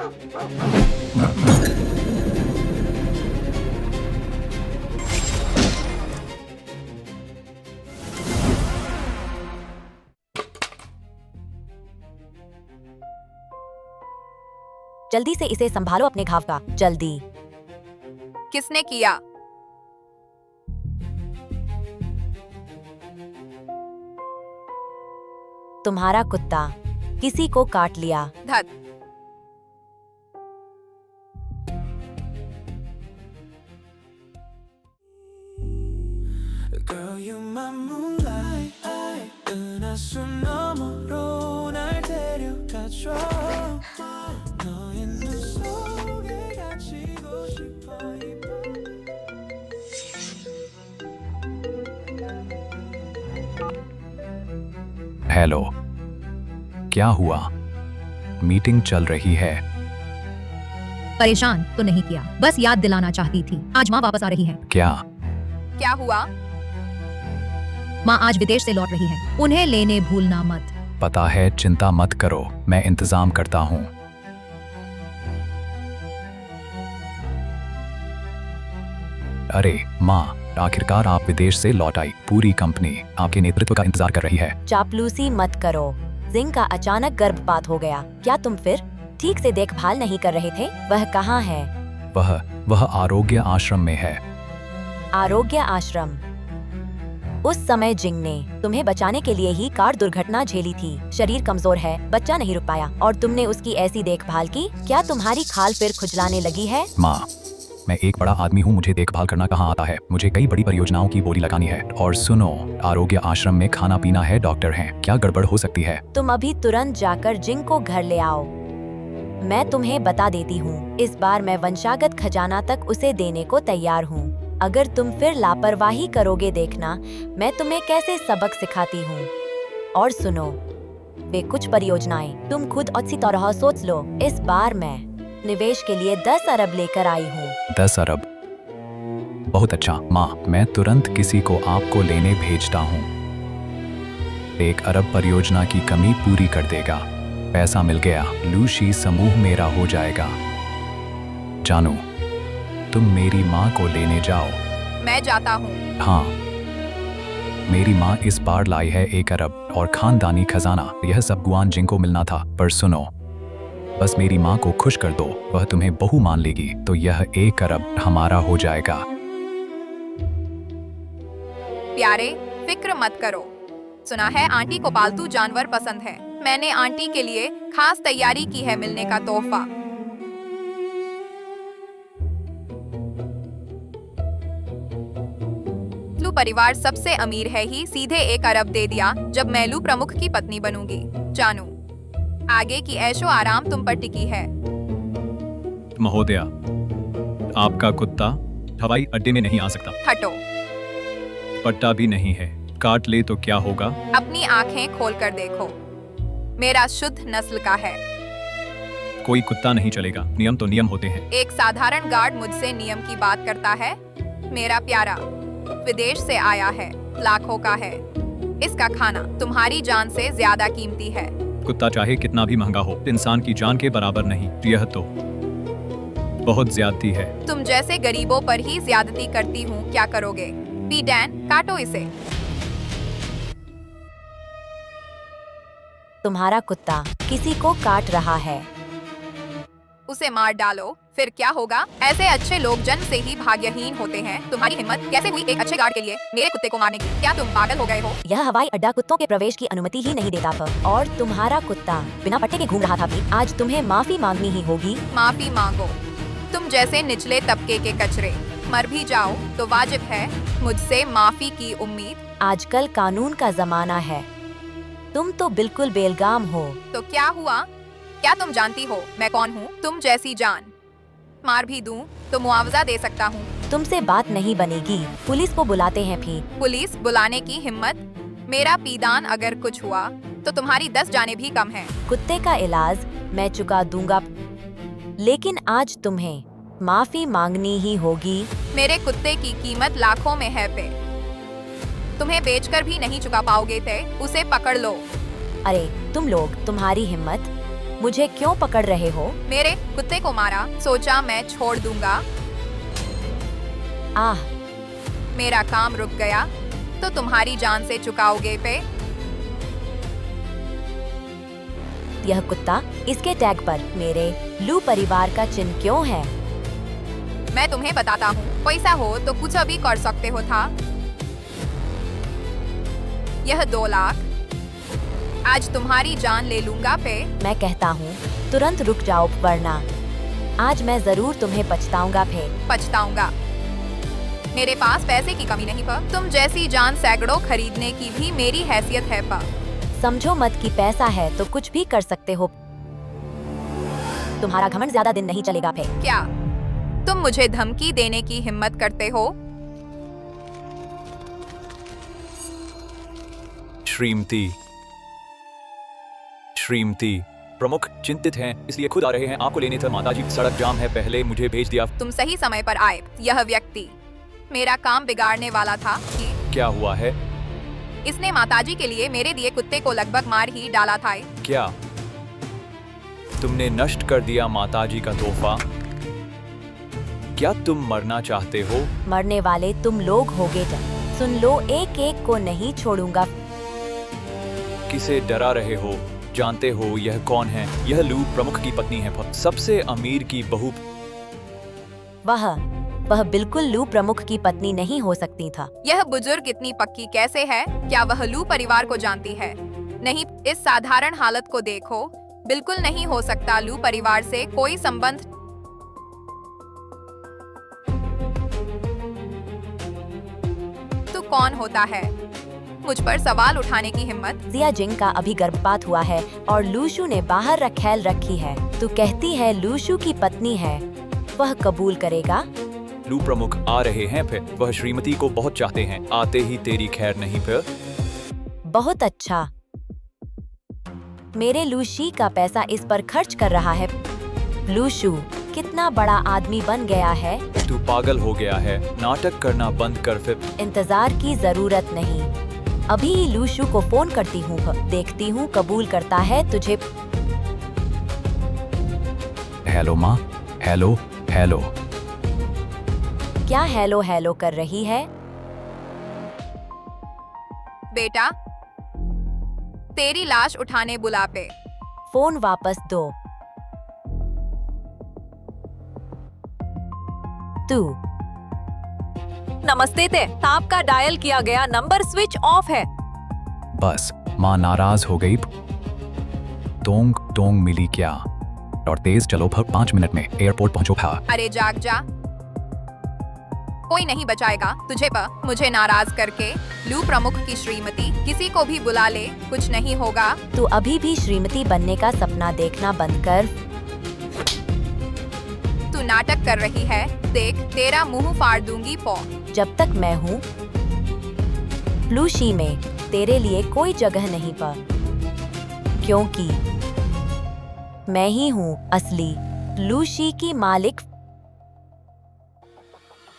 जल्दी से इसे संभालो अपने घाव का, जल्दी। किसने किया? तुम्हारा कुत्ता किसी को काट लिया। धत। Girl, you're my moonlight. 은하수 너머로 날 데려가줘. 너의 눈 속에 갇히고 싶어. Hello, क्या हुआ? मीटिंग चल रही है। परेशान तो नहीं किया, बस याद दिलाना चाहती थी, आज माँ वापस आ रही है। क्या हुआ? माँ आज विदेश से लौट रही है, उन्हें लेने भूलना मत। पता है, चिंता मत करो, मैं इंतजाम करता हूँ। अरे माँ, आखिरकार आप विदेश से लौट आई। पूरी कंपनी आपके नेतृत्व का इंतजार कर रही है। चापलूसी मत करो। जिंग का अचानक गर्भपात हो गया। क्या तुम फिर ठीक से देखभाल नहीं कर रहे थे? वह कहाँ है? वह आरोग्य आश्रम में है। आरोग्य आश्रम? उस समय जिंग ने तुम्हें बचाने के लिए ही कार दुर्घटना झेली थी। शरीर कमजोर है, बच्चा नहीं रुक पाया और तुमने उसकी ऐसी देखभाल की। क्या तुम्हारी खाल फिर खुजलाने लगी है? माँ, मैं एक बड़ा आदमी हूँ, मुझे देखभाल करना कहाँ आता है। मुझे कई बड़ी परियोजनाओं की बोली लगानी है। और सुनो, आरोग्य आश्रम में खाना पीना है, डॉक्टर हैं, क्या गड़बड़ हो सकती है? तुम अभी तुरंत जाकर जिंग को घर ले आओ। मैं तुम्हें बता देती हूँ, इस बार मैं वंशागत खजाना तक उसे देने को तैयार हूँ। अगर तुम फिर लापरवाही करोगे, देखना मैं तुम्हें कैसे सबक सिखाती हूँ। और सुनो, वे कुछ परियोजनाएं तुम खुद अच्छी तरह सोच लो। इस बार मैं निवेश के लिए 10 अरब लेकर आई हूँ। 10 अरब? बहुत अच्छा माँ, मैं तुरंत किसी को आपको लेने भेजता हूँ। 1 अरब परियोजना की कमी पूरी कर देगा। पैसा मिल गया, लूशी समूह मेरा हो जाएगा। जानू, तुम मेरी माँ को लेने जाओ। मैं जाता हूँ। हाँ, मेरी माँ इस बार लाई है 1 अरब और खानदानी खजाना। यह सब गुआन जिंग को मिलना था, पर सुनो, बस मेरी माँ को खुश कर दो, वह तुम्हें बहू मान लेगी तो यह 1 अरब हमारा हो जाएगा। प्यारे, फिक्र मत करो। सुना है आंटी को पालतू जानवर पसंद है। मैंने आंटी के लिए खास तैयारी की है मिलने का तोहफा। लू परिवार सबसे अमीर है ही सीधे 1 अरब दे दिया जब मैं लू प्रमुख की पत्नी बनूंगी। जानू, आगे की ऐशो आराम तुम पर टिकी है। महोदया, आपका कुत्ता हवाई अड्डे में नहीं आ सकता। हटो। पट्टा भी नहीं है, काट ले तो क्या होगा? अपनी आंखें खोल कर देखो, मेरा शुद्ध नस्ल का है। कोई कुत्ता नहीं चलेगा, नियम तो नियम होते हैं। एक साधारण गार्ड मुझसे नियम की बात करता है। मेरा प्यारा विदेश से आया है, लाखों का है। इसका खाना तुम्हारी जान से ज्यादा कीमती है। कुत्ता चाहे कितना भी महंगा हो, इंसान की जान के बराबर नहीं। यह तो बहुत ज्यादती है। तुम जैसे गरीबों पर ही ज्यादती करती हूँ, क्या करोगे? पी डैन, काटो इसे। तुम्हारा कुत्ता किसी को काट रहा है। उसे मार डालो, फिर क्या होगा? ऐसे अच्छे लोग जन्म से ही भाग्यहीन होते हैं। तुम्हारी हिम्मत कैसे हुई एक अच्छे गार्ड के लिए मेरे कुत्ते को मारने की? क्या तुम पागल हो गए हो? यह हवाई अड्डा कुत्तों के प्रवेश की अनुमति ही नहीं देता था और तुम्हारा कुत्ता बिना पट्टे के घूम रहा था भी। आज तुम्हें माफी मांगनी ही होगी। माफी मांगो। तुम जैसे निचले तबके के कचरे मर भी जाओ तो वाजिब है मुझसे माफी की उम्मीद। आजकल कानून का जमाना है, तुम तो बिल्कुल बेलगाम हो। तो क्या हुआ? क्या तुम जानती हो मैं कौन हूँ? तुम जैसी जान मार भी दूं तो मुआवजा दे सकता हूँ। तुमसे बात नहीं बनेगी, पुलिस को बुलाते हैं। फिर पुलिस बुलाने की हिम्मत? मेरा पीदान अगर कुछ हुआ तो तुम्हारी 10 जाने भी कम है। कुत्ते का इलाज मैं चुका दूंगा, लेकिन आज तुम्हें माफी मांगनी ही होगी। मेरे कुत्ते की कीमत लाखों में है पे। तुम्हें बेचकर भी नहीं चुका पाओगे थे। उसे पकड़ लो। अरे तुम लोग, तुम्हारी हिम्मत मुझे क्यों पकड़ रहे हो? मेरे कुत्ते को मारा, सोचा मैं छोड़ दूंगा। आह, मेरा काम रुक गया, तो तुम्हारी जान से चुकाओगे पे? यह कुत्ता, इसके टैग पर मेरे लू परिवार का चिन्ह क्यों है? मैं तुम्हें बताता हूँ, पैसा हो तो कुछ भी कर सकते हो था। यह 2 लाख, आज तुम्हारी जान ले लूंगा पे। मैं कहता हूँ तुरंत रुक जाओ, वरना आज मैं जरूर तुम्हें पछताऊंगा फे। पछताऊंगा? मेरे पास पैसे की कमी नहीं पर तुम जैसी जान सैकड़ों खरीदने की भी मेरी हैसियत है पर। समझो मत कि पैसा है तो कुछ भी कर सकते हो। तुम्हारा घमंड ज्यादा दिन नहीं चलेगा फे। क्या तुम मुझे धमकी देने की हिम्मत करते हो? श्रीमती प्रमुख चिंतित हैं, इसलिए खुद आ रहे हैं आपको लेने। माताजी, सड़क जाम है, पहले मुझे भेज दिया। तुम सही समय पर आए। यह व्यक्ति मेरा काम बिगाड़ने वाला था कि क्या हुआ है? इसने माताजी के लिए मेरे दिए कुत्ते को लगभग मार ही डाला था। क्या तुमने नष्ट कर दिया माताजी का तोहफा? क्या तुम मरना चाहते हो? मरने वाले तुम लोग होगे। सुन लो, एक एक को नहीं छोड़ूंगा। किसे डरा रहे हो? जानते हो यह कौन है? यह लू प्रमुख की पत्नी है, सबसे अमीर की बहू। वह बिल्कुल लू प्रमुख की पत्नी नहीं हो सकती था। यह बुजुर्ग इतनी पक्की कैसे है? क्या वह लू परिवार को जानती है? नहीं, इस साधारण हालत को देखो, बिल्कुल नहीं हो सकता। लू परिवार से कोई संबंध। तू कौन होता है? मुझ पर सवाल उठाने की हिम्मत? जिया जिंग का अभी गर्भपात हुआ है और लूशू ने बाहर रखेल रखी है। तू कहती है लूशू की पत्नी है, वह कबूल करेगा? लू प्रमुख आ रहे हैं फिर। वह श्रीमती को बहुत चाहते हैं, आते ही तेरी खैर नहीं फिर। बहुत अच्छा, मेरे लूशी का पैसा इस पर खर्च कर रहा है। लूशू कितना बड़ा आदमी बन गया है। तू पागल हो गया है, नाटक करना बंद कर फिर। इंतजार की जरूरत नहीं, अभी ही लूशू को फोन करती हूँ, देखती हूँ कबूल करता है तुझे। हेलो माँ। Hello hello. क्या हेलो हेलो कर रही है? बेटा, तेरी लाश उठाने बुला पे। फोन वापस दो। तू नमस्ते ते, आपका डायल किया गया नंबर स्विच ऑफ है। बस माँ नाराज हो गई। टोंग टोंग मिली क्या? और तेज चलो, 5 मिनट में एयरपोर्ट पहुंचो। अरे जाग जा, कोई नहीं बचाएगा तुझे पर। मुझे नाराज करके लू प्रमुख की श्रीमती किसी को भी बुला ले, कुछ नहीं होगा। तू अभी भी श्रीमती बनने का सपना देखना बंद कर। तू नाटक कर रही है, देख तेरा मुंह फाड़ दूंगी पौ। जब तक मैं हूँ लूशी में, तेरे लिए कोई जगह नहीं पर, क्योंकि मैं ही हूँ असली लूशी की मालिक।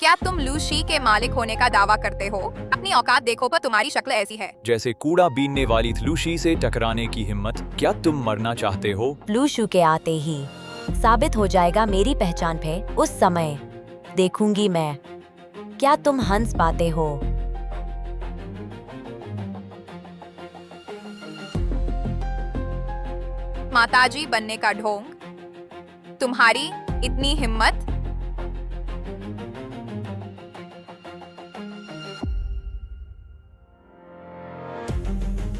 क्या तुम लूशी के मालिक होने का दावा करते हो? अपनी औकात देखो, पर तुम्हारी शक्ल ऐसी है जैसे कूड़ा बीनने वाली लूशी से टकराने की हिम्मत। क्या तुम मरना चाहते हो? लूशू के आते ही साबित हो जाएगा मेरी पहचान पे। उस समय देखूंगी मैं क्या तुम हंस पाते हो। माताजी बनने का ढोंग, तुम्हारी इतनी हिम्मत?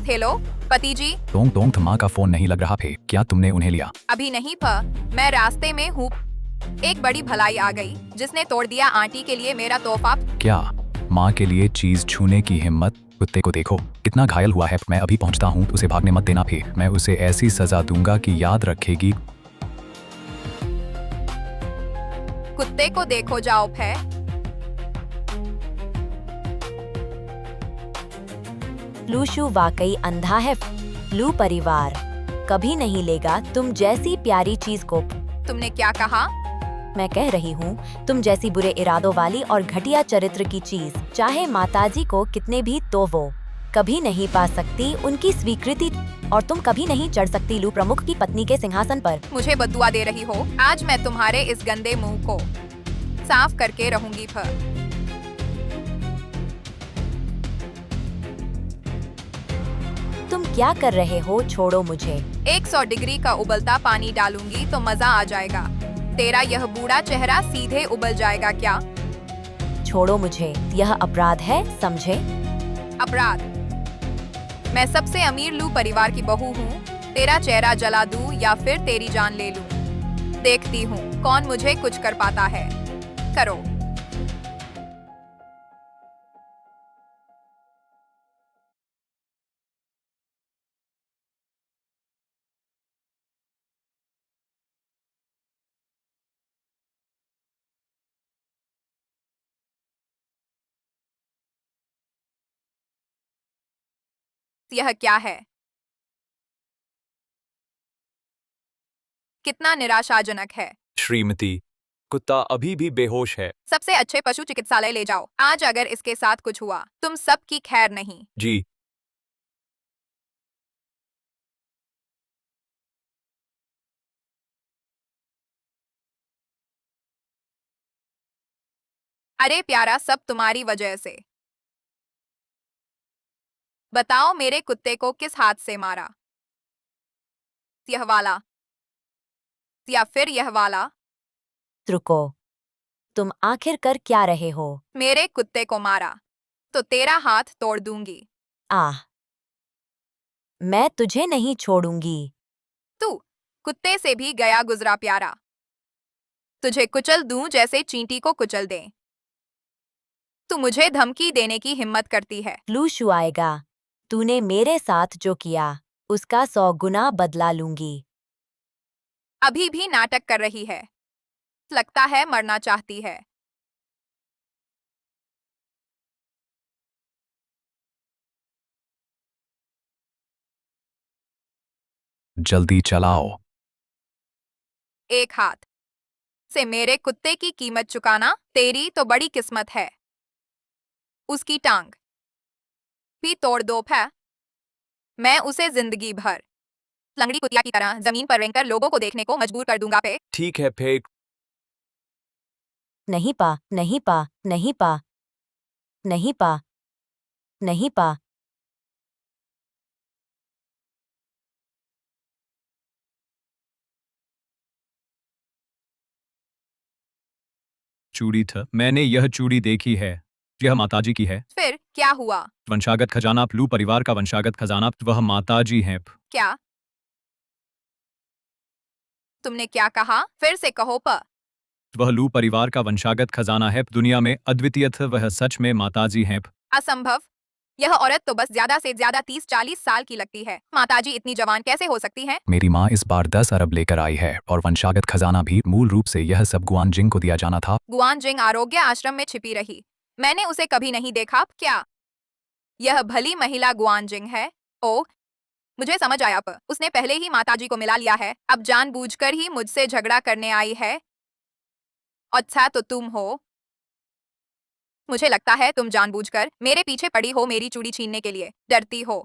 हेलो पति जी। टोंग टोंग, माँ का फोन नहीं लग रहा थे, क्या तुमने उन्हें लिया? अभी नहीं पर, मैं रास्ते में हूँ। एक बड़ी भलाई आ गई जिसने तोड़ दिया आंटी के लिए मेरा तोहफा। क्या माँ के लिए चीज छूने की हिम्मत? कुत्ते को देखो कितना घायल हुआ है। मैं अभी पहुँचता हूँ, उसे भागने मत देना फिर। मैं उसे ऐसी सजा दूंगा कि याद रखेगी। कुत्ते को देखो जाओ फे। लूशू वाकई अंधा है। लू परिवार कभी नहीं लेगा तुम जैसी प्यारी चीज को। तुमने क्या कहा? मैं कह रही हूँ तुम जैसी बुरे इरादों वाली और घटिया चरित्र की चीज, चाहे माताजी को कितने भी तो वो कभी नहीं पा सकती उनकी स्वीकृति और तुम कभी नहीं चढ़ सकती लू प्रमुख की पत्नी के सिंहासन पर। मुझे बद्दुआ दे रही हो? आज मैं तुम्हारे इस गंदे मुंह को साफ करके रहूंगी। तुम क्या कर रहे हो? छोड़ो मुझे। 100 डिग्री का उबलता पानी डालूंगी तो मजा आ जाएगा। तेरा यह बूढ़ा चेहरा सीधे उबल जाएगा क्या? छोड़ो मुझे, यह अपराध है, समझे? अपराध? मैं सबसे अमीर लू परिवार की बहू हूँ। तेरा चेहरा जला दूं या फिर तेरी जान ले लूं। देखती हूँ कौन मुझे कुछ कर पाता है। करो। यह क्या है? कितना निराशाजनक है। श्रीमती, कुत्ता अभी भी बेहोश है। सबसे अच्छे पशु चिकित्सालय ले जाओ। आज अगर इसके साथ कुछ हुआ तुम सबकी खैर नहीं। जी। अरे प्यारा, सब तुम्हारी वजह से। बताओ मेरे कुत्ते को किस हाथ से मारा? यह वाला या फिर यह वाला? रुको, तुम आखिर कर क्या रहे हो? मेरे कुत्ते को मारा तो तेरा हाथ तोड़ दूंगी। आह, मैं तुझे नहीं छोड़ूंगी। तू कुत्ते से भी गया गुजरा प्यारा। तुझे कुचल दूं जैसे चींटी को कुचल दें। तू मुझे धमकी देने की हिम्मत करती है। लूशु आएगा। तूने मेरे साथ जो किया उसका 100 गुना बदला लूंगी। अभी भी नाटक कर रही है। लगता है मरना चाहती है। जल्दी चलाओ। एक हाथ से मेरे कुत्ते की कीमत चुकाना तेरी तो बड़ी किस्मत है। उसकी टांग भी तोड़ दो। मैं उसे जिंदगी भर लंगड़ी कुतिया की तरह जमीन पर रेंगकर लोगों को देखने को मजबूर कर दूंगा। ठीक है फेक। नहीं पा, नहीं पा, नहीं पा, नहीं पा, नहीं पा। चूड़ी था, मैंने यह चूड़ी देखी है। यह माताजी की है। फिर क्या हुआ? वंशागत खजाना, लू परिवार का वंशागत खजाना, वह माताजी हैं। क्या तुमने क्या कहा? फिर से कहो। वह लू परिवार का वंशागत खजाना है, दुनिया में अद्वितीय था, वह सच में माताजी हैं। असंभव। यह औरत तो बस ज्यादा से ज्यादा 30-40 साल की लगती है। माताजी इतनी जवान कैसे हो सकती हैं? मेरी माँ इस बार 10 अरब लेकर आई है और वंशागत खजाना भी। मूल रूप से यह सब गुआन जिंग को दिया जाना था। गुआन जिंग आरोग्य आश्रम में छिपी रही। मैंने उसे कभी नहीं देखा। क्या यह भली महिला गुआन जिंग है? ओह, मुझे समझ आया। उसने पहले ही माताजी को मिला लिया है। अब जानबूझकर ही मुझसे झगड़ा करने आई है। अच्छा तो तुम हो। मुझे लगता है तुम जानबूझकर मेरे पीछे पड़ी हो मेरी चूड़ी छीनने के लिए। डरती हो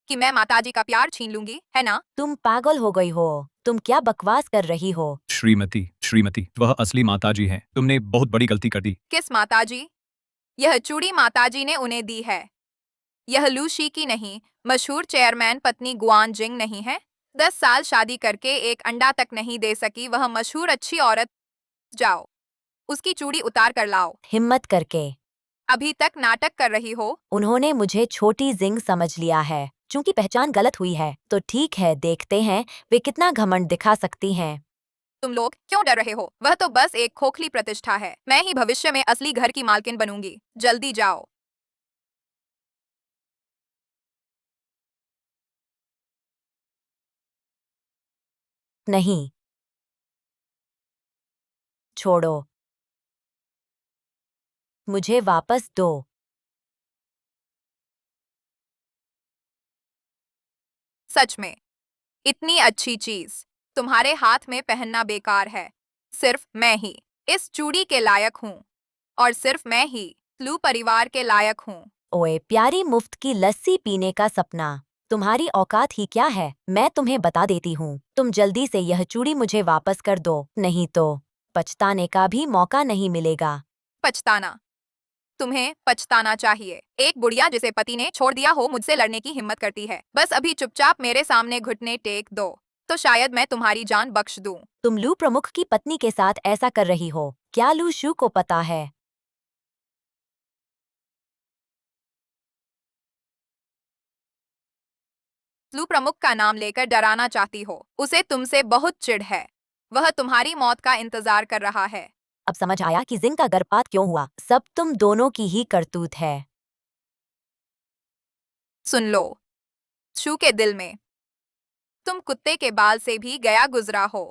कि मैं माताजी का प्यार छीन लूंगी, है ना? तुम पागल हो गई हो। तुम क्या बकवास कर रही हो? श्रीमती, श्रीमती, वह असली माताजी हैं। तुमने बहुत बड़ी गलती कर दी। किस माताजी? यह चूड़ी माताजी ने उन्हें दी है। यह लूशी की नहीं, मशहूर चेयरमैन पत्नी गुआन जिंग नहीं है? 10 साल शादी करके एक अंडा तक नहीं दे सकी वह मशहूर अच्छी औरत। जाओ उसकी चूड़ी उतार कर लाओ। हिम्मत करके। अभी तक नाटक कर रही हो। उन्होंने मुझे छोटी जिंग समझ लिया है। चूंकि पहचान गलत हुई है तो ठीक है, देखते हैं वे कितना घमंड दिखा सकती हैं। तुम लोग क्यों डर रहे हो? वह तो बस एक खोखली प्रतिष्ठा है। मैं ही भविष्य में असली घर की मालकिन बनूंगी। जल्दी जाओ। नहीं, छोड़ो, मुझे वापस दो। सच में इतनी अच्छी चीज तुम्हारे हाथ में पहनना बेकार है। सिर्फ मैं ही इस चूड़ी के लायक हूँ और सिर्फ मैं ही लू परिवार के लायक हूँ। ओए प्यारी मुफ्त की लस्सी पीने का सपना, तुम्हारी औकात ही क्या है। मैं तुम्हें बता देती हूँ, तुम जल्दी से यह चूड़ी मुझे वापस कर दो, नहीं तो पछताने का भी मौका नहीं मिलेगा। पछताना? तुम्हें पछताना चाहिए। एक बुढ़िया जिसे पति ने छोड़ दिया हो मुझसे लड़ने की हिम्मत करती है। बस अभी चुपचाप मेरे सामने घुटने टेक दो, तो शायद मैं तुम्हारी जान बख्श दूं। तुम लू प्रमुख की पत्नी के साथ ऐसा कर रही हो, क्या लू शू को पता है? लू प्रमुख का नाम लेकर डराना चाहती हो। उसे तुमसे बहुत चिढ़ है। वह तुम्हारी मौत का इंतजार कर रहा है। अब समझ आया कि जिंग का गर्भपात क्यों हुआ, सब तुम दोनों की ही करतूत है। सुन लो, शू के दिल में तुम कुत्ते के बाल से भी गया गुजरा हो।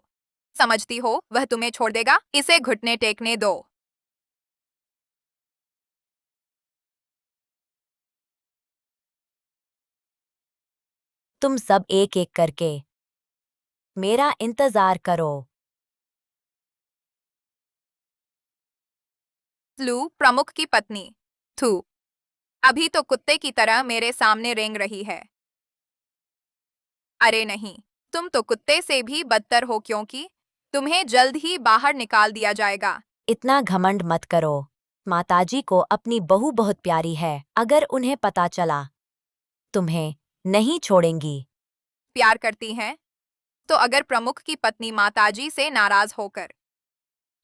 समझती हो वह तुम्हें छोड़ देगा? इसे घुटने टेकने दो। तुम सब एक एक करके मेरा इंतजार करो। लू प्रमुख की पत्नी, थू, अभी तो कुत्ते की तरह मेरे सामने रेंग रही है। अरे नहीं, तुम तो कुत्ते से भी बदतर हो, क्योंकि तुम्हें जल्द ही बाहर निकाल दिया जाएगा। इतना घमंड मत करो, माताजी को अपनी बहू बहुत प्यारी है, अगर उन्हें पता चला तुम्हें नहीं छोड़ेंगी। प्यार करती हैं? तो अगर प्रमुख की पत्नी माताजी से नाराज होकर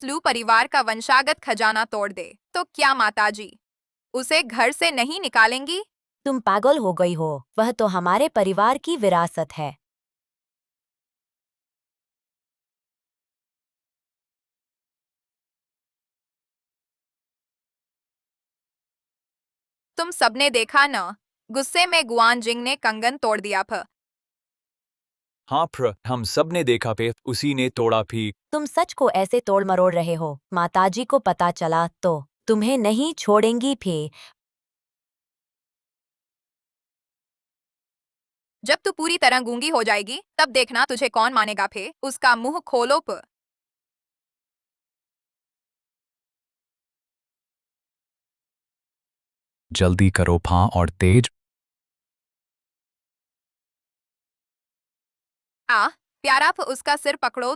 लू परिवार का वंशागत खजाना तोड़ दे, तो क्या माताजी उसे घर से नहीं निकालेंगी? तुम पागल हो गई हो, वह तो हमारे परिवार की विरासत है। तुम सबने देखा न, गुस्से में गुआन जिंग ने कंगन तोड़ दिया। हाँ प्र, हम सब ने देखा पे, उसी ने तोड़ा भी। तुम सच को ऐसे तोड़ मरोड़ रहे हो, माताजी को पता चला तो तुम्हें नहीं छोड़ेंगी फे। जब तू पूरी तरह गूंगी हो जाएगी, तब देखना तुझे कौन मानेगा। फे, उसका मुंह खोलो। जल्दी करो फां और तेज। प्यारा, उसका सिर पकड़ो।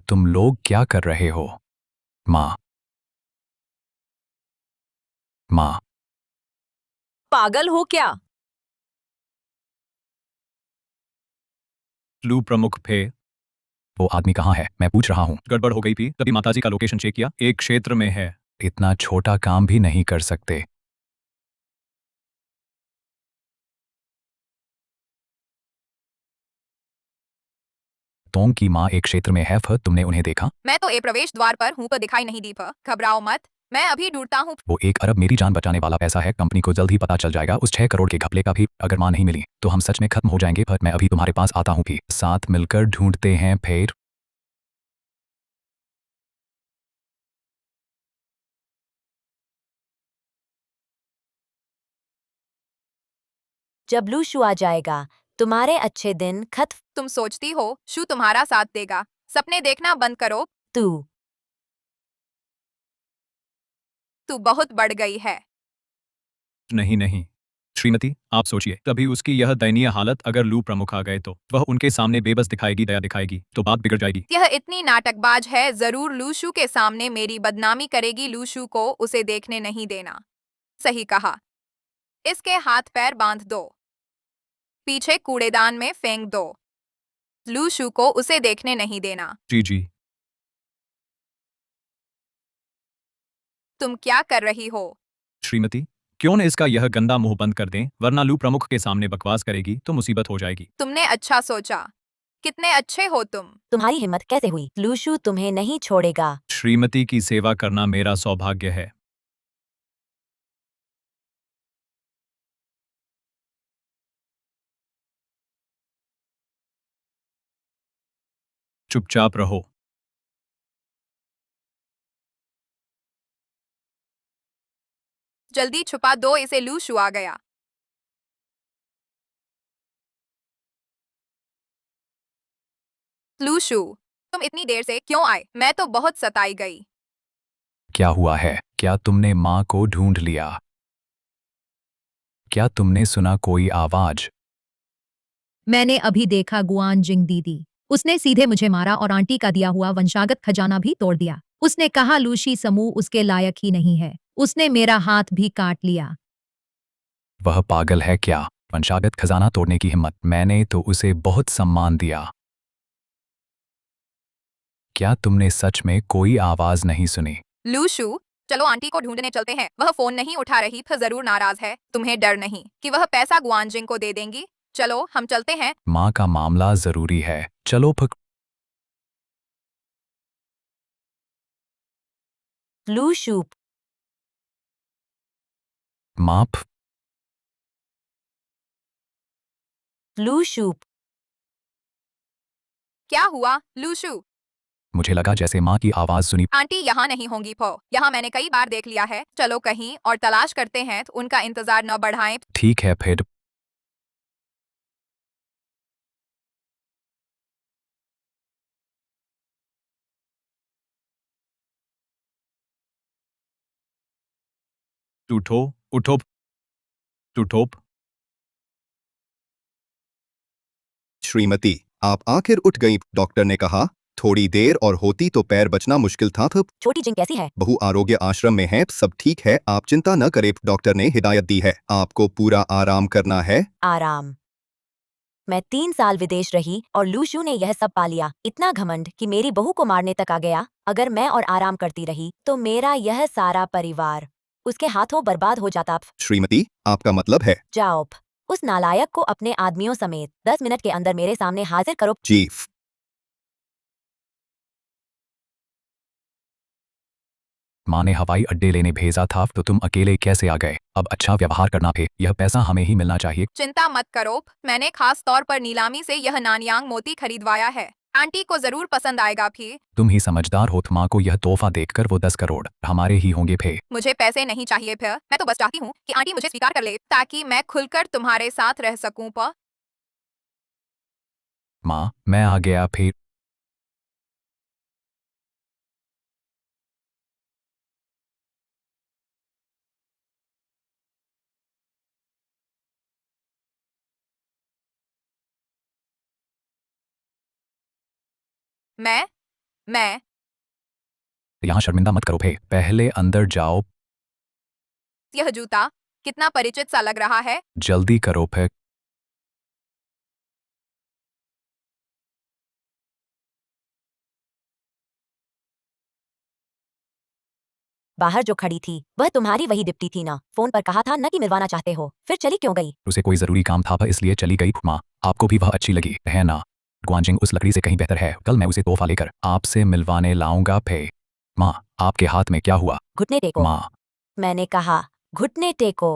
तुम लोग क्या कर रहे हो? माँ, माँ, पागल हो क्या? लू प्रमुख फे, वो आदमी कहाँ है? मैं पूछ रहा हूँ। गड़बड़ हो गई थी, तभी माताजी का लोकेशन चेक किया, एक क्षेत्र में है। इतना छोटा काम भी नहीं कर सकते। तोंग की माँ एक क्षेत्र में है। तुमने उन्हें देखा? मैं तो ए प्रवेश द्वार पर हूँ, पर दिखाई नहीं दी। घबराओ मत, मैं अभी ढूंढता हूँ। वो 1 अरब मेरी जान बचाने वाला पैसा है। कंपनी को जल्द ही पता चल जाएगा उस 6 करोड़ के घपले का भी। अगर माँ नहीं मिली तो हम सच में खत्म हो जाएंगे। पर मैं अभी तुम्हारे पास आता हूँ भी, साथ मिलकर ढूंढते हैं फिर। जब लू शू आ जाएगा, तुम्हारे अच्छे दिन खत्म। तुम सोचती हो शू तुम्हारा साथ देगा? सपने देखना बंद करो। तू तू बहुत बढ़ गई है। नहीं नहीं श्रीमती, आप सोचिए, तभी उसकी यह दयनीय हालत। अगर लू प्रमुख आ गए तो वह उनके सामने बेबस दिखाएगी, दया दिखाएगी, तो बात बिगड़ जाएगी। यह इतनी नाटकबाज है, जरूर लूशू के सामने मेरी बदनामी करेगी। लूशू को उसे देखने नहीं देना। सही कहा, इसके हाथ पैर बांध दो, पीछे कूड़ेदान में फेंक दो। लूशू को उसे देखने नहीं देना। जी जी। तुम क्या कर रही हो? श्रीमती, क्यों न इसका यह गंदा मुंह बंद कर दें, वरना लू प्रमुख के सामने बकवास करेगी तो मुसीबत हो जाएगी। तुमने अच्छा सोचा। कितने अच्छे हो तुम। तुम्हारी हिम्मत कैसे हुई? लू शू तुम्हें नहीं छोड़ेगा। श्रीमती की सेवा करना मेरा सौभाग्य है। चुपचाप रहो। जल्दी छुपा दो इसे, लू शू आ गया। लू शू, तुम इतनी देर से क्यों आए? मैं तो बहुत सताई गई। क्या हुआ है? क्या तुमने माँ को ढूंढ लिया? क्या तुमने सुना कोई आवाज? मैंने अभी देखा गुआन जिंग दीदी। उसने सीधे मुझे मारा और आंटी का दिया हुआ वंशागत खजाना भी तोड़ दिया। उसने कहा लूशी समूह उसके लायक ही नहीं है। उसने मेरा हाथ भी काट लिया। वह पागल है क्या? वंशागत खजाना तोड़ने की हिम्मत? मैंने तो उसे बहुत सम्मान दिया। क्या तुमने सच में कोई आवाज नहीं सुनी? लू शू, चलो आंटी को ढूंढने चलते हैं। वह फोन नहीं उठा रही, फिर जरूर नाराज है। तुम्हें डर नहीं कि वह पैसा गुआनजिंग को दे देंगी? चलो हम चलते हैं। माँ का मामला जरूरी है। चलो फक। लू शू, माफ। लू शू, क्या हुआ लू शू? मुझे लगा जैसे माँ की आवाज सुनी। आंटी यहाँ नहीं होंगी पो। यहाँ मैंने कई बार देख लिया है। चलो कहीं और तलाश करते हैं, तो उनका इंतजार न बढ़ाएं। ठीक है फिर। उठो, उठो, उठो। श्रीमती, आप आखिर उठ गईं, डॉक्टर ने कहा। थोड़ी देर और होती तो पैर बचना मुश्किल था। छोटी जिंग कैसी है? बहु आरोग्य आश्रम में है, सब ठीक है, आप चिंता न करें। डॉक्टर ने हिदायत दी है, आपको पूरा आराम करना है। आराम? मैं 3 साल विदेश रही और लूशू ने यह सब पा लिया। इतना घमंड कि मेरी बहू को मारने तक आ गया। अगर मैं और आराम करती रही तो मेरा यह सारा परिवार उसके हाथों बर्बाद हो जाता। श्रीमती, आपका मतलब है? जाओ, उस नालायक को अपने आदमियों समेत 10 मिनट के अंदर मेरे सामने हाजिर करो। जी। माँ ने हवाई अड्डे लेने भेजा था तो तुम अकेले कैसे आ गए? अब अच्छा व्यवहार करना फिर। यह पैसा हमें ही मिलना चाहिए। चिंता मत करो, मैंने खास तौर पर नीलामी से यह नानयांग मोती खरीदवाया है। आंटी को जरूर पसंद आएगा भी। तुम ही समझदार हो। माँ को यह तोहफा देखकर वो 10 करोड़ हमारे ही होंगे फिर। मुझे पैसे नहीं चाहिए फिर। मैं तो बस चाहती हूँ कि आंटी मुझे स्वीकार कर ले, ताकि मैं खुलकर तुम्हारे साथ रह सकूं। पर माँ, मैं आ गया फिर। मैं यहाँ शर्मिंदा मत करो फिर। पहले अंदर जाओ। यह जूता कितना परिचित सा लग रहा है। जल्दी करो फिर। बाहर जो खड़ी थी वह तुम्हारी वही डिप्टी थी ना? फोन पर कहा था न कि मिलवाना चाहते हो, फिर चली क्यों गई? उसे कोई जरूरी काम था इसलिए चली गई। माँ, आपको भी वह अच्छी लगी है ना? गुआनजिंग उस लकड़ी से कहीं बेहतर है। कल मैं उसे तोहफा लेकर आपसे मिलवाने लाऊंगा फिर। माँ, आपके हाथ में क्या हुआ? घुटने टेको। माँ, मैंने कहा घुटने टेको।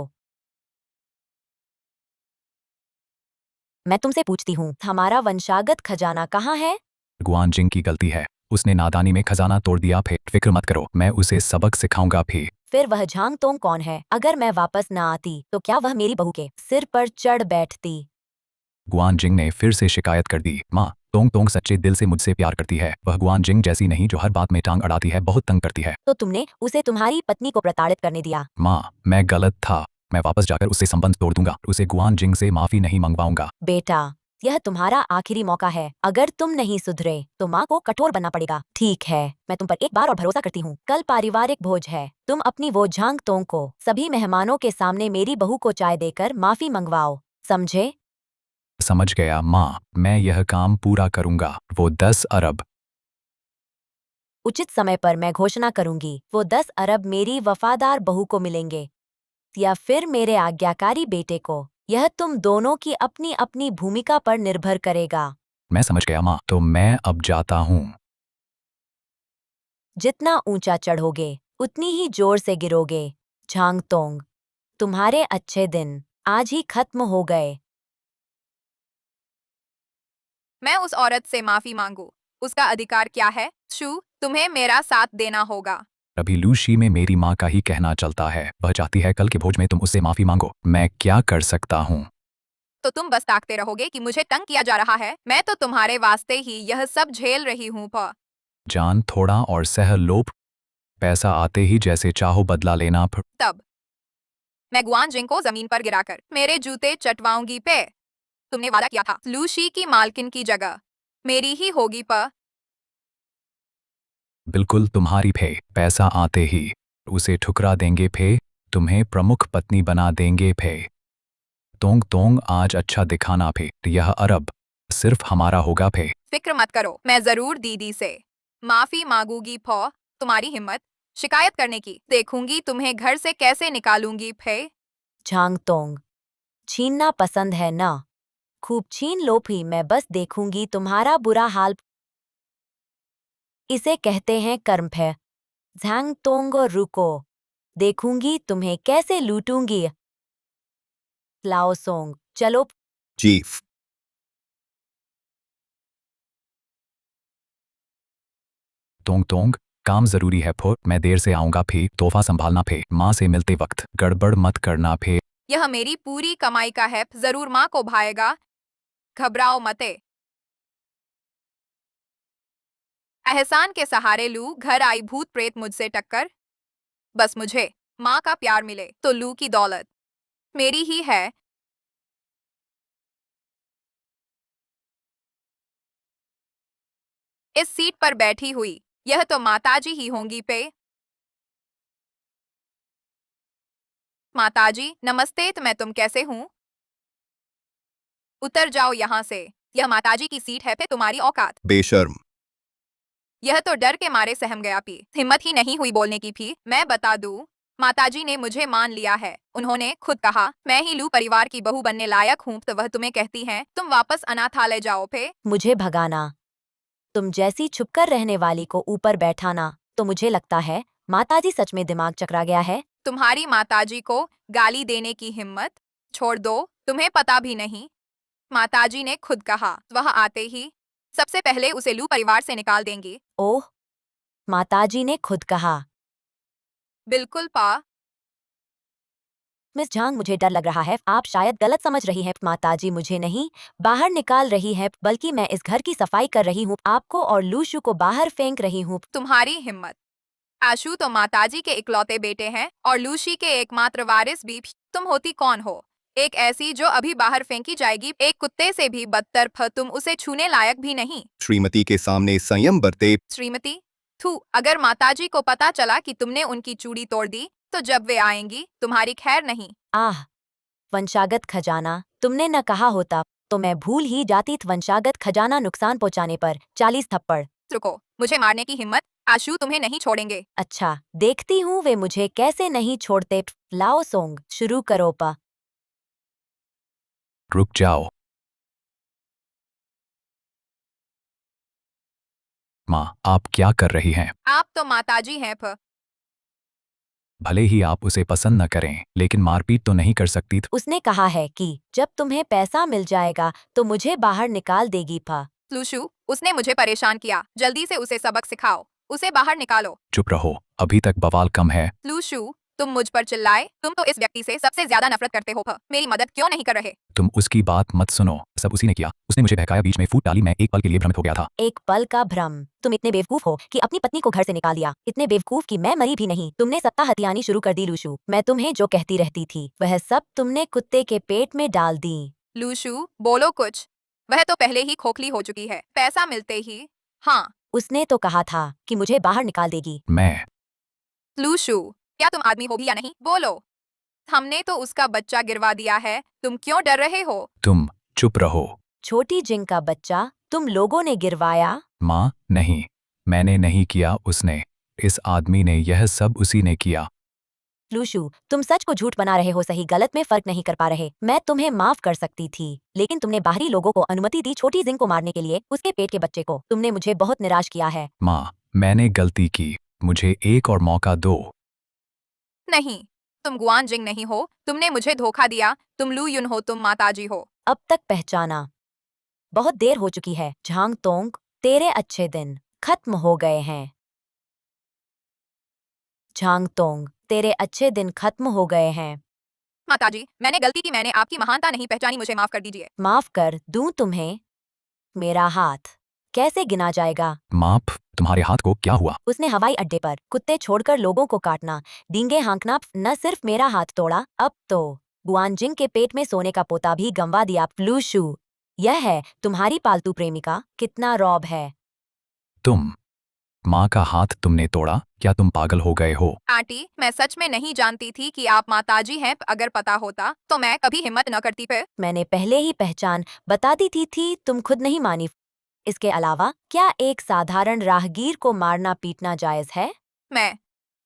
मैं तुमसे पूछती हूँ, हमारा वंशागत खजाना कहाँ है? गुआनजिंग की गलती है। उसने नादानी में खजाना तोड़ दिया फिर। फिक्र मत करो, मैं उसे सबक सिखाऊंगा फिर। फिर वह झांग तोंग कौन है? अगर मैं वापस न आती तो क्या वह मेरी बहू के सिर पर चढ़ बैठती? गुआनजिंग ने फिर से शिकायत कर दी। माँ, तोंग तोंग सच्चे दिल से मुझसे प्यार करती है। वह गुआनजिंग जैसी नहीं जो हर बात में टांग अड़ाती है, बहुत तंग करती है। तो तुमने उसे तुम्हारी पत्नी को प्रताड़ित करने दिया? माँ, मैं गलत था। मैं वापस जाकर उससे संबंध तोड़ दूंगा। उसे गुआनजिंग से माफी नहीं मंगवाऊंगा। बेटा, यह तुम्हारा आखिरी मौका है। अगर तुम नहीं सुधरे तो माँ को कठोर बनना पड़ेगा। ठीक है, मैं तुम पर एक बार और भरोसा करती हूँ। कल पारिवारिक भोज है, तुम अपनी वो झांग तोंग को सभी मेहमानों के सामने मेरी बहू को चाय देकर माफी मंगवाओ, समझे? समझ गया माँ, मैं यह काम पूरा करूंगा। वो 10 अरब। उचित समय पर मैं घोषणा करूंगी, वो 10 अरब मेरी वफादार बहू को मिलेंगे या फिर मेरे आज्ञाकारी बेटे को। यह तुम दोनों की अपनी अपनी भूमिका पर निर्भर करेगा। मैं समझ गया माँ, तो मैं अब जाता हूँ। जितना ऊंचा चढ़ोगे उतनी ही जोर से गिरोगे। झांग तोंग, तुम्हारे अच्छे दिन आज ही खत्म हो गए। मैं उस औरत से माफी मांगू। उसका अधिकार क्या है? शू, तुम्हें मेरा साथ देना होगा। अभी लूशी में मेरी माँ का ही कहना चलता है। वह चाहती है कल के भोज में तुम उससे माफी मांगो। मैं क्या कर सकता हूँ? तो तुम बस ताकते रहोगे कि मुझे तंग किया जा रहा है? मैं तो तुम्हारे वास्ते ही यह सब झेल रही हूँ। जान थोड़ा और सह लो। पैसा आते ही जैसे चाहो बदला लेना। तब मैं गुआनजिंग को जमीन पर गिराकर मेरे जूते चटवाऊंगी। तुमने वादा किया था लूशी की मालकिन की जगह मेरी ही होगी। बिल्कुल तुम्हारी फे। पैसा आते ही उसे ठुकरा देंगे फे। तुम्हें प्रमुख पत्नी बना देंगे फे। तोंग तोंग आज अच्छा दिखाना फे। यह अरब सिर्फ हमारा होगा फे। फिक्र मत करो, मैं जरूर दीदी से माफी मांगूंगी। तुम्हारी हिम्मत शिकायत करने की, देखूंगी तुम्हें घर से कैसे निकालूंगी। झांग तोंग, छीनना पसंद है ना? खूब छीन लो भी, मैं बस देखूंगी तुम्हारा बुरा हाल। इसे कहते हैं कर्म है। झांग तोंग, रुको, देखूंगी तुम्हें कैसे लूटूंगी। लाओ सोंग, चलो। चीफ। तोंग तोंग, काम जरूरी है फो। मैं देर से आऊंगा फे। तोहफा संभालना फे। माँ से मिलते वक्त गड़बड़ मत करना फे। यह मेरी पूरी कमाई का है, जरूर माँ को भाएगा। घबराओ मते। एहसान के सहारे लू घर आई भूत प्रेत मुझसे टक्कर। बस मुझे माँ का प्यार मिले तो लू की दौलत मेरी ही है। इस सीट पर बैठी हुई यह तो माताजी ही होंगी। माताजी नमस्ते, तो मैं तुम कैसे हूँ? उतर जाओ यहाँ से, यह माताजी की सीट है। तुम्हारी औकात। बेशर्म। यह तो डर के मारे सहम गया। हिम्मत ही नहीं हुई बोलने की। मैं बता दूं, माताजी ने मुझे मान लिया है। उन्होंने खुद कहा मैं ही लू परिवार की बहू बनने लायक हूँ। तो वह तुम्हें कहती हैं तुम वापस अनाथालय जाओ। मुझे भगाना, तुम जैसी छुपकर रहने वाली को ऊपर बैठाना। तो मुझे लगता है माताजी सच में दिमाग चकरा गया है। तुम्हारी माताजी को गाली देने की हिम्मत? छोड़ दो, तुम्हें पता भी नहीं। माताजी ने खुद कहा वह आते ही सबसे पहले उसे लू परिवार से निकाल देंगी। ओह, माताजी ने खुद कहा। बिल्कुल मिस झांग, मुझे डर लग रहा है। आप शायद गलत समझ रही हैं। माताजी मुझे नहीं बाहर निकाल रही है, बल्कि मैं इस घर की सफाई कर रही हूँ। आपको और लूशू को बाहर फेंक रही हूँ। तुम्हारी हिम्मत। आशु तो माताजी के इकलौते बेटे हैं और लूशी के एकमात्र वारिस भी। तुम होती कौन हो? एक ऐसी जो अभी बाहर फेंकी जाएगी, एक कुत्ते से भी बदतर। तुम उसे छूने लायक भी नहीं। श्रीमती के सामने संयम बरते। श्रीमती? थू, अगर माताजी को पता चला कि तुमने उनकी चूड़ी तोड़ दी तो जब वे आएंगी तुम्हारी खैर नहीं। आह, वंशागत खजाना, तुमने न कहा होता तो मैं भूल ही जाती। वंशागत खजाना नुकसान पहुंचाने पर 40 थप्पड़। रुको, मुझे मारने की हिम्मत? आशु तुम्हें नहीं छोड़ेंगे। अच्छा, देखती हूँ वे मुझे कैसे नहीं छोड़ते। लाओ सोंग, शुरू करो पा। रुक जाओ। माँ, आप क्या कर रही हैं? आप तो माताजी हैं। भले ही आप उसे पसंद न करें, लेकिन मारपीट तो नहीं कर सकती। उसने कहा है कि जब तुम्हें पैसा मिल जाएगा तो मुझे बाहर निकाल देगी। पा। लूशु, उसने मुझे परेशान किया। जल्दी से उसे सबक सिखाओ, उसे बाहर निकालो। चुप रहो, अभी तक बवाल कम है। लूशु, तुम मुझ पर चिल्लाए? तुम तो इस व्यक्ति से सबसे ज्यादा नफरत करते हो। मेरी मदद क्यों नहीं कर रहे? तुम उसकी बात मत सुनो, सब उसी ने किया। उसने मुझे बहकाया, बीच में फूट डाली। मैं एक पल के लिए भ्रमित हो गया था। एक पल का भ्रम? तुम इतने बेवकूफ हो कि अपनी पत्नी को घर से निकाल दिया। इतने बेवकूफ कि मैं मरी भी नहीं। तुमने सत्ता हथियानी शुरू कर दी। लूशु, मैं तुम्हें जो कहती रहती थी वह सब तुमने कुत्ते के पेट में डाल दी। लूशु, बोलो कुछ। वह तो पहले ही खोखली हो चुकी है। पैसा मिलते ही। हाँ, उसने तो कहा था कि मुझे बाहर निकाल देगी। मैं लूशु, क्या तुम आदमी होगी या नहीं? बोलो। हमने तो उसका बच्चा गिरवा दिया है, तुम क्यों डर रहे हो? तुम चुप रहो। छोटी जिंग का बच्चा तुम लोगों ने गिरवाया? माँ, नहीं, मैंने नहीं किया, उसने। इस आदमी ने, यह सब उसी ने किया। लूशु, तुम सच को झूठ बना रहे हो, सही गलत में फर्क नहीं कर पा रहे। मैं तुम्हें माफ कर सकती थी, लेकिन तुमने बाहरी लोगों को अनुमति दी छोटी जिंग को मारने के लिए, उसके पेट के बच्चे को। तुमने मुझे बहुत निराश किया है। माँ, मैंने गलती की, मुझे एक और मौका दो। नहीं, तुम गुआन जिंग नहीं हो। तुमने मुझे धोखा दिया। तुम लू युन हो, तुम माताजी हो। अब तक पहचाना? बहुत देर हो चुकी है। झांग तोंग, तेरे अच्छे दिन खत्म हो गए हैं। झांगतोंग, तेरे अच्छे दिन खत्म हो गए हैं। माताजी, मैंने गलती की, मैंने आपकी महानता नहीं पहचानी, मुझे माफ कर दीजिए। माफ कर दूं तुम्हें? मेरा हाथ कैसे गिना जाएगा? माफ, तुम्हारे हाथ को क्या हुआ? उसने हवाई अड्डे पर कुत्ते छोड़कर लोगों को काटना, डींगे हाँकना, न सिर्फ मेरा हाथ तोड़ा, अब तो गुआनजिंग के पेट में सोने का पोता भी गंवा दिया। लूशू, यह है तुम्हारी पालतू प्रेमिका, कितना रौब है। तुम, माँ का हाथ तुमने तोड़ा? क्या तुम पागल हो गए हो? आंटी, मैं सच में नहीं जानती थी कि आप माताजी हैं। अगर पता होता तो मैं कभी हिम्मत न करती। फिर मैंने पहले ही पहचान बता दी थी, तुम खुद नहीं मानी। इसके अलावा क्या एक साधारण राहगीर को मारना पीटना जायज है? मैं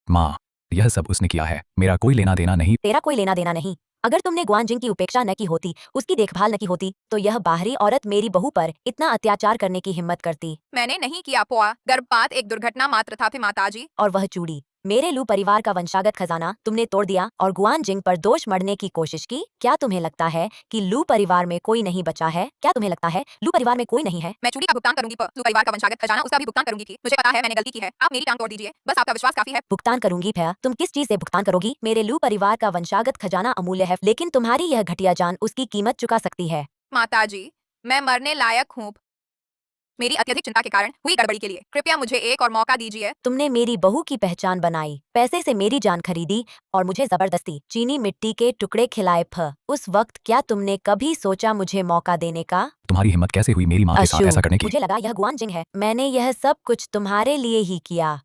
माँ, यह सब उसने किया है, मेरा कोई लेना देना नहीं। तेरा कोई लेना देना नहीं। अगर तुमने गुआनजिंग की उपेक्षा न की होती, उसकी देखभाल न की होती, तो यह बाहरी औरत मेरी बहू पर इतना अत्याचार करने की हिम्मत करती। मैंने नहीं किया पोआ, गर्भपात एक दुर्घटना मात्र था। फिर माताजी, और वह चूड़ी, मेरे लू परिवार का वंशागत खजाना तुमने तोड़ दिया और गुआनजिंग पर दोष मढ़ने की कोशिश की। क्या तुम्हें लगता है कि लू परिवार में कोई नहीं बचा है? क्या तुम्हें लगता है लू परिवार में कोई नहीं है? मैं चूड़ी का भुगतान करूंगी, पर लू परिवार का वंशागत खजाना उसका भी भुगतान करूंगी। की मुझे पता है मैंने गलती की है, आप मेरी टांग तोड़ दीजिए, बस आपका विश्वास काफी है। भुगतान करूंगी भैया? तुम किस चीज से भुगतान करोगी? मेरे लू परिवार का वंशागत खजाना अमूल्य है, लेकिन तुम्हारी यह घटिया जान उसकी कीमत चुका सकती है। माताजी, मैं मरने लायक हूँ। मेरी अत्यधिक चिंता के कारण हुई गड़बड़ी के लिए कृपया मुझे एक और मौका दीजिए। तुमने मेरी बहू की पहचान बनाई, पैसे से मेरी जान खरीदी और मुझे जबरदस्ती चीनी मिट्टी के टुकड़े खिलाए। उस वक्त क्या तुमने कभी सोचा मुझे मौका देने का? तुम्हारी हिम्मत कैसे हुई मेरी माँ के साथ अशु, ऐसा करने की? मुझे लगा यह गुआनजिंग है। मैंने यह सब कुछ तुम्हारे लिए ही किया।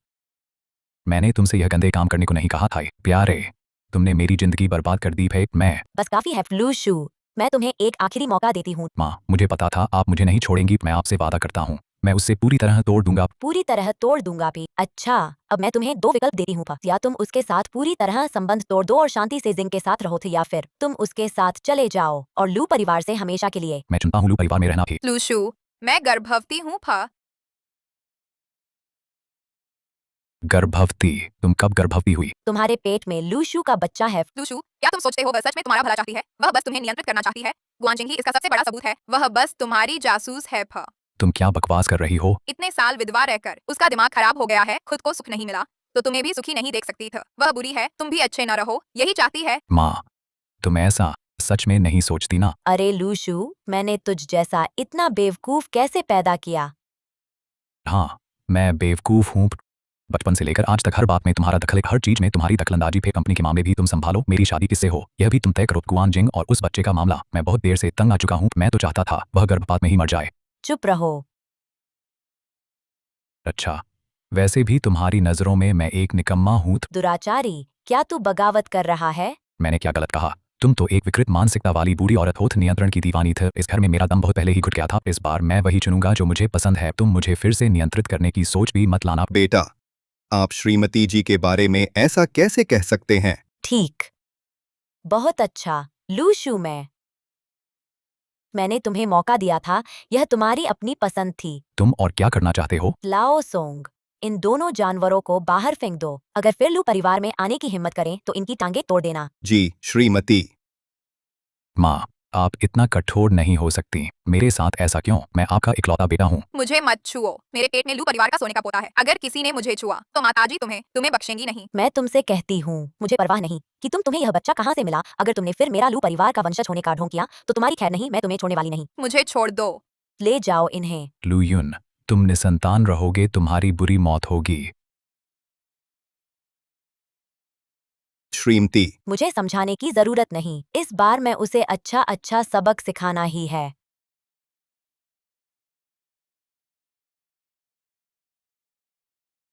मैंने तुमसे यह गंदे काम करने को नहीं कहा था प्यारे। तुमने मेरी जिंदगी बर्बाद कर दी है। मैं बस काफी है लूशू, मैं तुम्हें एक आखिरी मौका देती हूँ। माँ, मुझे पता था आप मुझे नहीं छोड़ेंगी। मैं आपसे वादा करता हूँ, मैं उससे पूरी तरह तोड़ दूंगा। पूरी तरह तोड़ दूंगा भी? अच्छा, अब मैं तुम्हें दो विकल्प देती हूँ, या तुम उसके साथ पूरी तरह संबंध तोड़ दो और शांति से जिंग के साथ रहो थे, या फिर तुम उसके साथ चले जाओ और लू परिवार से हमेशा के लिए। मैं चुनता हूँ लू परिवार में रहना भी। लूशू, मैं गर्भवती हूँ। गर्भवती? तुम कब गर्भवती हुई? तुम्हारे पेट में लूशू का बच्चा है। लूशू, क्या तुम सोचते हो वह सच में तुम्हारा भला चाहती है? वह बस तुम्हें नियंत्रित करना चाहती है। गुआनजिंग ही इसका सबसे बड़ा सबूत है। वह बस तुम्हारी जासूस है। तुम क्या बकवास कर रही हो? इतने साल विधवा रहकर उसका दिमाग खराब हो गया है, खुद को सुख नहीं मिला, तो तुम्हें भी सुखी नहीं देख सकती थी। वह बुरी है, तुम भी अच्छे न रहो, यही चाहती है। माँ, तुम ऐसा सच में नहीं सोचती ना? अरे लूशू, मैंने तुझ जैसा इतना बेवकूफ कैसे पैदा किया? हाँ, मैं बेवकूफ हूँ। बचपन से लेकर आज तक हर बात में तुम्हारा दखल, हर चीज में तुम्हारी दखलंदाजी। फिर कंपनी के मामले भी तुम संभालो, मेरी शादी किससे हो यह भी तुम तय करो। गुआनजिंग और उस बच्चे का मामला, मैं बहुत देर से तंग आ चुका हूँ। मैं तो चाहता था वह गर्भपात में ही मर जाए। चुप रहो। अच्छा, वैसे भी तुम्हारी नजरों में मैं एक निकम्मा हूँ। दुराचारी, क्या तू बगावत कर रहा है? मैंने क्या गलत कहा? तुम तो एक विकृत मानसिकता वाली बूढ़ी औरत हो, नियंत्रण की दीवानी थे। इस घर में मेरा दम बहुत पहले ही घुट गया था। इस बार मैं वही चुनूंगा जो मुझे पसंद है। तुम मुझे फिर से नियंत्रित करने की सोच भी मत लाना। बेटा, आप श्रीमती जी के बारे में ऐसा कैसे कह सकते हैं? ठीक, बहुत अच्छा लूशू। मैंने तुम्हें मौका दिया था, यह तुम्हारी अपनी पसंद थी। तुम और क्या करना चाहते हो? लाओ सोंग, इन दोनों जानवरों को बाहर फेंक दो। अगर फिर लू परिवार में आने की हिम्मत करें तो इनकी टांगे तोड़ देना। जी श्रीमती। माँ, आप इतना कठोर नहीं हो सकती। मेरे साथ ऐसा क्यों? मैं आपका इकलौता बेटा हूँ। मुझे मत छुओ, मेरे पेट में लू परिवार का सोने का पोता है। अगर किसी ने मुझे छुआ तो माताजी तुम्हें बख्शेंगी नहीं। मैं तुमसे कहती हूँ, मुझे परवाह नहीं कि तुम्हें यह बच्चा कहाँ से मिला। अगर तुमने फिर मेरा लू परिवार का वंशज होने का ढोंग किया तो तुम्हारी खैर नहीं, मैं तुम्हें छोड़ने वाली नहीं। मुझे छोड़ दो। ले जाओ इन्हें। लू युन, तुम निसंतान रहोगे, तुम्हारी बुरी मौत होगी। श्रीमती, मुझे समझाने की जरूरत नहीं, इस बार मैं उसे अच्छा सबक सिखाना ही है।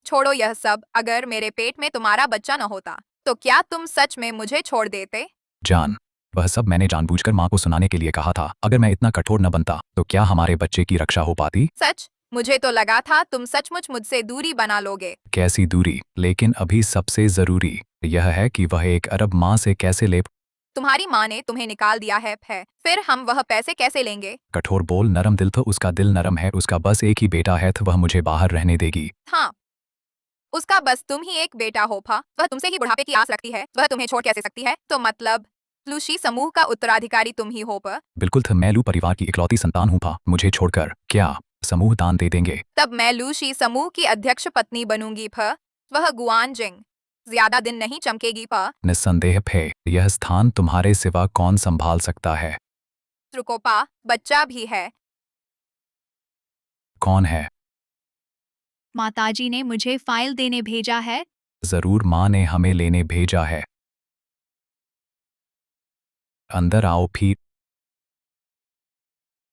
छोड़ो यह सब। अगर मेरे पेट में तुम्हारा बच्चा न होता तो क्या तुम सच में मुझे छोड़ देते? जान, वह सब मैंने जानबूझकर माँ को सुनाने के लिए कहा था। अगर मैं इतना कठोर न बनता तो क्या हमारे बच्चे की रक्षा हो पाती? सच? मुझे तो लगा था तुम सचमुच मुझसे दूरी बना लोगे। कैसी दूरी? लेकिन अभी सबसे जरूरी यह है कि वह एक अरब माँ से कैसे ले। तुम्हारी माँ ने तुम्हें निकाल दिया है, फिर हम वह पैसे कैसे लेंगे? कठोर बोल, नरम दिल था उसका। दिल नरम है, उसका बस एक ही बेटा है, तो वह मुझे बाहर रहने देगी। हाँ, उसका बस तुम ही एक बेटा हो। वह तुमसे ही बुढ़ापे की आस रखती है, वह तुम्हें छोड़ कैसे सकती है? तो मतलब लूशी समूह का उत्तराधिकारी तुम ही हो? बिल्कुल था, मैं लू परिवार की इकलौती संतान हूँ। मुझे छोड़कर क्या समूह दान दे देंगे। तब मैं लूशी समूह की अध्यक्ष पत्नी बनूंगी। वह गुआन जिंग ज्यादा दिन नहीं चमकेगी। निस्संदेह है, यह स्थान तुम्हारे सिवा कौन संभाल सकता है? रुकोपा, बच्चा भी है। कौन है? माताजी ने मुझे फाइल देने भेजा है। जरूर माँ ने हमें लेने भेजा है। अंदर आओ फिर।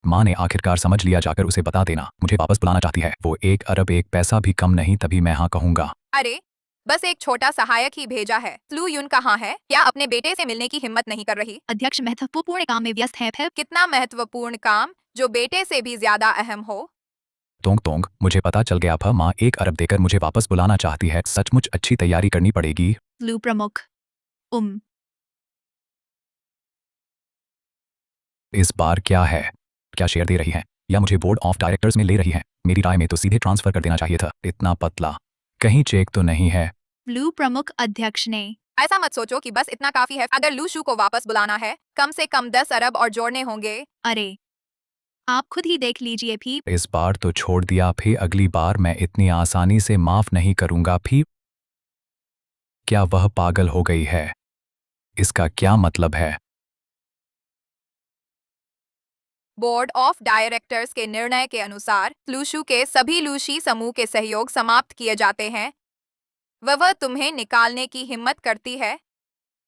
माँ ने आखिरकार समझ लिया, जाकर उसे बता देना मुझे वापस बुलाना चाहती है। वो 1 अरब 1 पैसा भी कम नहीं, तभी मैं हाँ कहूंगा। अरे बस एक छोटा सहायक ही भेजा है। लू युन कहाँ है? क्या अपने बेटे से मिलने की हिम्मत नहीं कर रही? अध्यक्ष महत्वपूर्ण काम में व्यस्त है। कितना महत्वपूर्ण काम जो बेटे से भी ज्यादा अहम हो? तोंग तोंग, मुझे पता चल गया। माँ 1 अरब देकर मुझे वापस बुलाना चाहती है। सचमुच अच्छी तैयारी करनी पड़ेगी। लू प्रमुख। इस बार क्या है? क्या शेयर दे रही है या मुझे बोर्ड ऑफ डायरेक्टर्स में ले रही है? मेरी राय में तो सीधे ट्रांसफर कर देना चाहिए था। इतना पतला, कहीं चेक तो नहीं है? लू प्रमुख अध्यक्ष ने। ऐसा मत सोचो कि बस इतना काफी है। अगर लू शू को वापस बुलाना है, कम से कम 10 अरब और जोड़ने होंगे। अरे आप खुद ही देख लीजिए भी। इस बार तो छोड़ दिया, फिर अगली बार मैं इतनी आसानी से माफ नहीं करूंगा। फिर क्या वह पागल हो गई है? इसका क्या मतलब है? बोर्ड ऑफ डायरेक्टर्स के निर्णय के अनुसार लूशू के सभी लूशी समूह के सहयोग समाप्त किए जाते हैं। वह तुम्हें निकालने की हिम्मत करती है?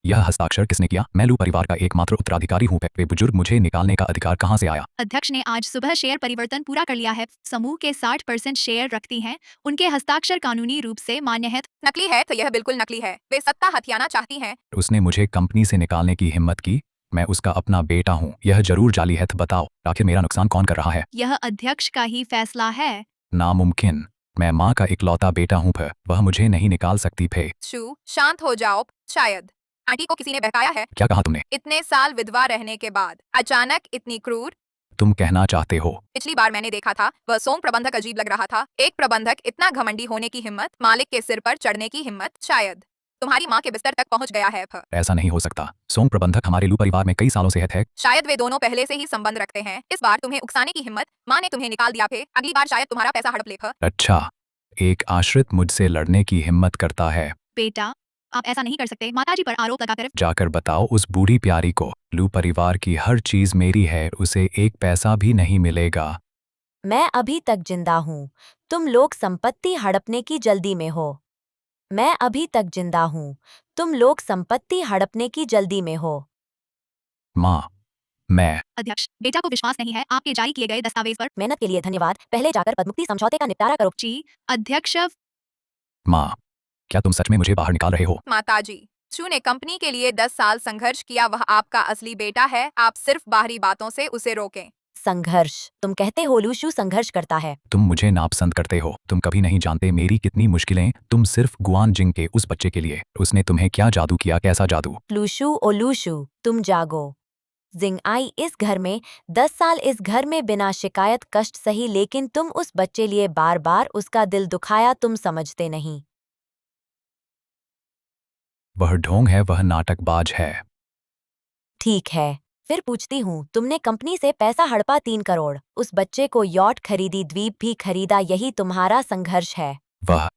यह हस्ताक्षर किसने किया? मैं लू परिवार का एकमात्र उत्तराधिकारी हूँ। वे बुजुर्ग, मुझे निकालने का अधिकार कहाँ से आया? अध्यक्ष ने आज सुबह शेयर परिवर्तन पूरा कर लिया है। समूह के 60% शेयर रखती हैं। उनके हस्ताक्षर कानूनी रूप से मान्य है। नकली है तो यह बिल्कुल नकली है। वे सत्ता हथियाना चाहती हैं। उसने मुझे कंपनी से निकालने की हिम्मत की। मैं उसका अपना बेटा हूँ। यह जरूर जाली है। तो बताओ, आखिर मेरा नुकसान कौन कर रहा है? यह अध्यक्ष का ही फैसला है। नामुमकिन। मैं माँ का इकलौता बेटा हूँ। वह मुझे नहीं निकाल सकती। शू, शांत हो जाओ। शायद आंटी को किसी ने बहकाया है। क्या कहा तुमने? इतने साल विधवा रहने के बाद अचानक इतनी क्रूर? तुम कहना चाहते हो? पिछली बार मैंने देखा था, वह सोम प्रबंधक अजीब लग रहा था। एक प्रबंधक इतना घमंडी होने की हिम्मत, मालिक के सिर पर चढ़ने की हिम्मत। शायद तुम्हारी माँ के बिस्तर तक पहुँच गया है। ऐसा नहीं हो सकता। सोम प्रबंधक हमारे लू परिवार में कई सालों से है। शायद वे दोनों पहले से ही संबंध रखते हैं। इस बार तुम्हें उकसाने की हिम्मत, माँ ने तुम्हें निकाल दिया। अगली बार शायद तुम्हारा पैसा हड़प ले। अच्छा, एक आश्रित मुझसे लड़ने की हिम्मत करता है? बेटा आप ऐसा नहीं कर सकते। माताजी पर आरोप लगाकर। जाकर बताओ उस बूढ़ी प्यारी को, लू परिवार की हर चीज मेरी है। उसे 1 पैसा भी नहीं मिलेगा। मैं अभी तक जिंदा हूँ। तुम लोग संपत्ति हड़पने की जल्दी में हो। मैं अभी तक जिंदा हूँ। तुम लोग संपत्ति हड़पने की जल्दी में हो। माँ, मैं अध्यक्ष बेटा को विश्वास नहीं है आपके जारी किए गए दस्तावेज पर। मेहनत के लिए धन्यवाद। पहले जाकर पदमुक्ति समझौते का निपटारा करो। जी अध्यक्ष। माँ, क्या तुम सच में मुझे बाहर निकाल रहे हो? माताजी, शू ने कंपनी के लिए 10 साल संघर्ष किया। वह आपका असली बेटा है। आप सिर्फ बाहरी बातों से उसे रोकें। संघर्ष? तुम कहते हो लूशू संघर्ष करता है? तुम मुझे नापसंद करते हो। तुम कभी नहीं जानते मेरी कितनी मुश्किलें। तुम सिर्फ गुआन जिंग के उस बच्चे के लिए। उसने तुम्हें क्या जादू किया? कैसा जादू? लूशू ओ लूशू, तुम जागो। जिंग आई इस घर में 10 साल इस घर में बिना शिकायत कष्ट सही, लेकिन तुम उस बच्चे लिए बार बार उसका दिल दुखाया। तुम समझते नहीं। वह ढोंग है, वह नाटकबाज है। ठीक है, फिर पूछती हूँ, तुमने कंपनी से पैसा हड़पा 3 करोड़, उस बच्चे को यॉट खरीदी, द्वीप भी खरीदा। यही तुम्हारा संघर्ष है। वह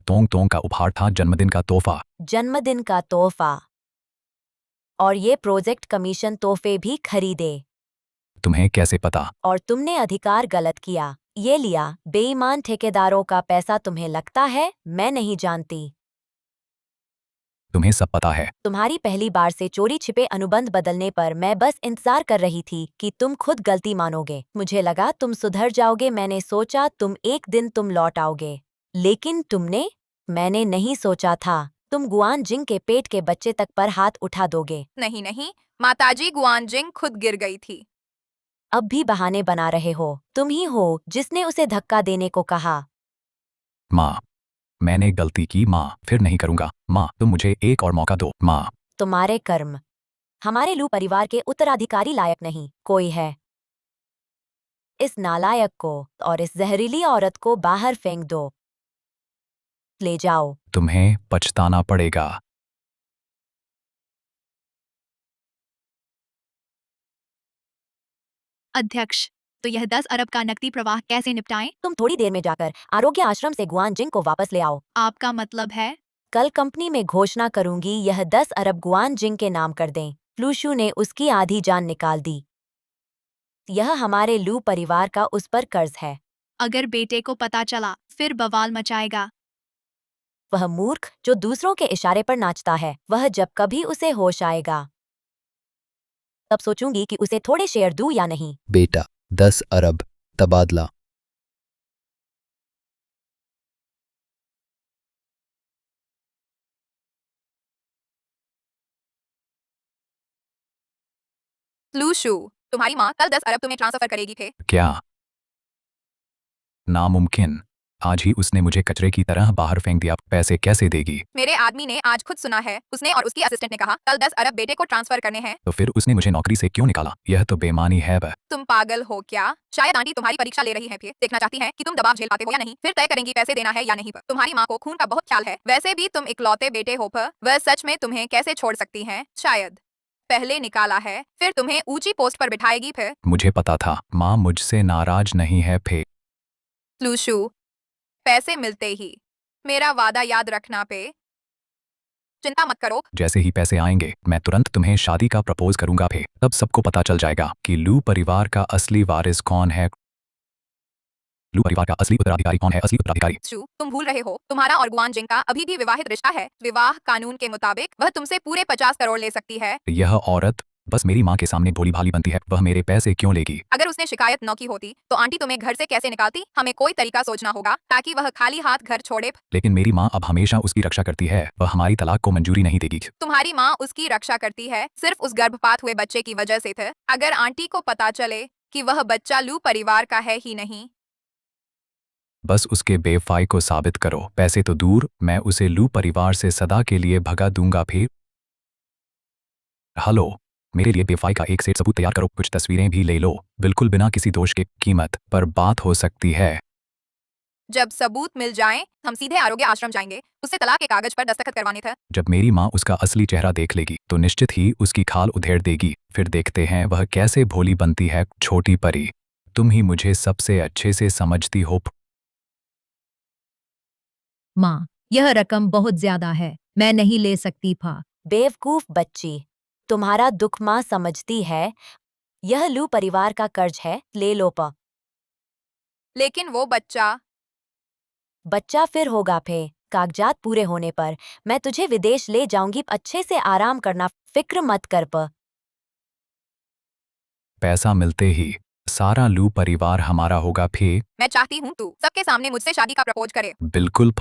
तोंग तोंग का उपहार था, जन्मदिन का तोहफा। जन्मदिन का तोहफा? और ये प्रोजेक्ट कमीशन तोहफे भी खरीदे। तुम्हें कैसे पता? और तुमने अधिकार गलत किया, ये लिया। बेईमान ठेकेदारों का पैसा तुम्हें लगता है मैं नहीं जानती? तुम्हें सब पता है। तुम्हारी पहली बार से चोरी छिपे अनुबंध बदलने पर मैं बस इंतजार कर रही थी कि तुम खुद गलती मानोगे। मुझे लगा तुम सुधर जाओगे। मैंने सोचा तुम एक दिन तुम लौट आओगे, लेकिन तुमने? मैंने नहीं सोचा था तुम गुआन जिंग के पेट के बच्चे तक पर हाथ उठा दोगे। नहीं नहीं माताजी, गुआन जिंग खुद गिर गई थी। अब भी बहाने बना रहे हो। तुम ही हो जिसने उसे धक्का देने को कहा। माँ, मैंने गलती की माँ, फिर नहीं करूँगा। माँ, तुम मुझे एक और मौका दो माँ। तुम्हारे कर्म हमारे लू परिवार के उत्तराधिकारी लायक नहीं कोई है। इस नालायक को और इस जहरीली औरत को बाहर फेंक दो। ले जाओ। तुम्हें पछताना पड़ेगा। अध्यक्ष तो यह 10 अरब का नकदी प्रवाह कैसे निपटाएं? तुम थोड़ी देर में जाकर आरोग्य आश्रम से गुआन जिंग को वापस ले आओ। आपका मतलब है? कल कंपनी में घोषणा करूंगी यह 10 अरब गुआन जिंग के नाम कर दें। लूशू ने उसकी आधी जान निकाल दी। यह हमारे लू परिवार का उस पर कर्ज है। अगर बेटे को पता चला फिर बवाल मचाएगा। वह मूर्ख जो दूसरों के इशारे पर नाचता है, वह जब कभी उसे होश आएगा तब सोचूंगी कि उसे थोड़े शेयर दूं या नहीं। बेटा 10 अरब तबादला। लूशू, तुम्हारी माँ कल 10 अरब तुम्हें ट्रांसफर करेगी थे। क्या? नामुमकिन। आज ही उसने मुझे कचरे की तरह बाहर फेंक दिया। पैसे कैसे देगी? मेरे आदमी ने आज खुद सुना है, उसने और उसकी असिस्टेंट ने कहा कल 10 अरब बेटे को ट्रांसफर करने हैं। तो फिर उसने मुझे नौकरी से क्यों निकाला? यह तो बेईमानी है। तुम पागल हो क्या? शायद आंटी तुम्हारी परीक्षा ले रही है, फिर देखना चाहती हैं कि तुम दबाव झेल पाते हो या नहीं, फिर तय करेंगी पैसे देना है या नहीं। तुम्हारी माँ को खून का बहुत ख्याल है। वैसे भी तुम इकलौते बेटे हो, वह सच में तुम्हें कैसे छोड़ सकती हैं? शायद पहले निकाला है, फिर तुम्हें ऊंची पोस्ट पर बिठाएगी। फिर मुझे पता था माँ मुझसे नाराज नहीं है। लूशू, पैसे मिलते ही मेरा वादा याद रखना। चिंता मत करो। जैसे ही पैसे आएंगे मैं तुरंत तुम्हें शादी का प्रपोज करूंगा। तब सबको पता चल जाएगा कि लू परिवार का असली वारिस कौन है। लू परिवार का असली उत्तराधिकारी कौन है? असली उत्तराधिकारी। तुम भूल रहे हो, तुम्हारा और गुआन जिंग का अभी भी विवाहित रिश्ता है। विवाह कानून के मुताबिक वह तुमसे पूरे 50 करोड़ ले सकती है। यह औरत बस मेरी माँ के सामने भोली भाली बनती है। वह मेरे पैसे क्यों लेगी? अगर उसने शिकायत न की होती तो आंटी तुम्हें घर से कैसे निकालती? हमें कोई तरीका सोचना होगा ताकि वह खाली हाथ घर छोड़े। लेकिन मेरी माँ अब हमेशा उसकी रक्षा करती है। वह हमारी तलाक को मंजूरी नहीं देगी। तुम्हारी माँ उसकी रक्षा करती है सिर्फ उस गर्भपात हुए बच्चे की वजह से थे। अगर आंटी को पता चले कि वह बच्चा लू परिवार का है ही नहीं। बस उसके बेवफाई को साबित करो। पैसे तो दूर, मैं उसे लू परिवार से सदा के लिए भगा दूंगा। फिर हेलो, मेरे लिए बेवफाई का एक सेट सबूत तैयार करो। कुछ तस्वीरें भी ले लो, बिल्कुल बिना किसी दोष के। कीमत पर बात हो सकती है। जब सबूत मिल जाएं, हम सीधे आरोग्य आश्रम जाएंगे। उससे तलाक के कागज पर दस्तखत करवाने थे। जब मेरी माँ उसका असली चेहरा देख लेगी तो निश्चित ही उसकी खाल उधेड़ देगी। फिर देखते हैं वह कैसे भोली बनती है। छोटी परी, तुम ही मुझे सबसे अच्छे से समझती हो। माँ, यह रकम बहुत ज्यादा है, मैं नहीं ले सकती। बेवकूफ बच्ची, तुम्हारा दुख माँ समझती है। यह लू परिवार का कर्ज है, ले लो। लेकिन वो बच्चा फिर होगा। कागजात पूरे होने पर मैं तुझे विदेश ले जाऊंगी। अच्छे से आराम करना, फिक्र मत कर। पैसा मिलते ही सारा लू परिवार हमारा होगा। मैं चाहती हूँ तू सबके सामने मुझसे शादी का प्रपोज करे। बिल्कुल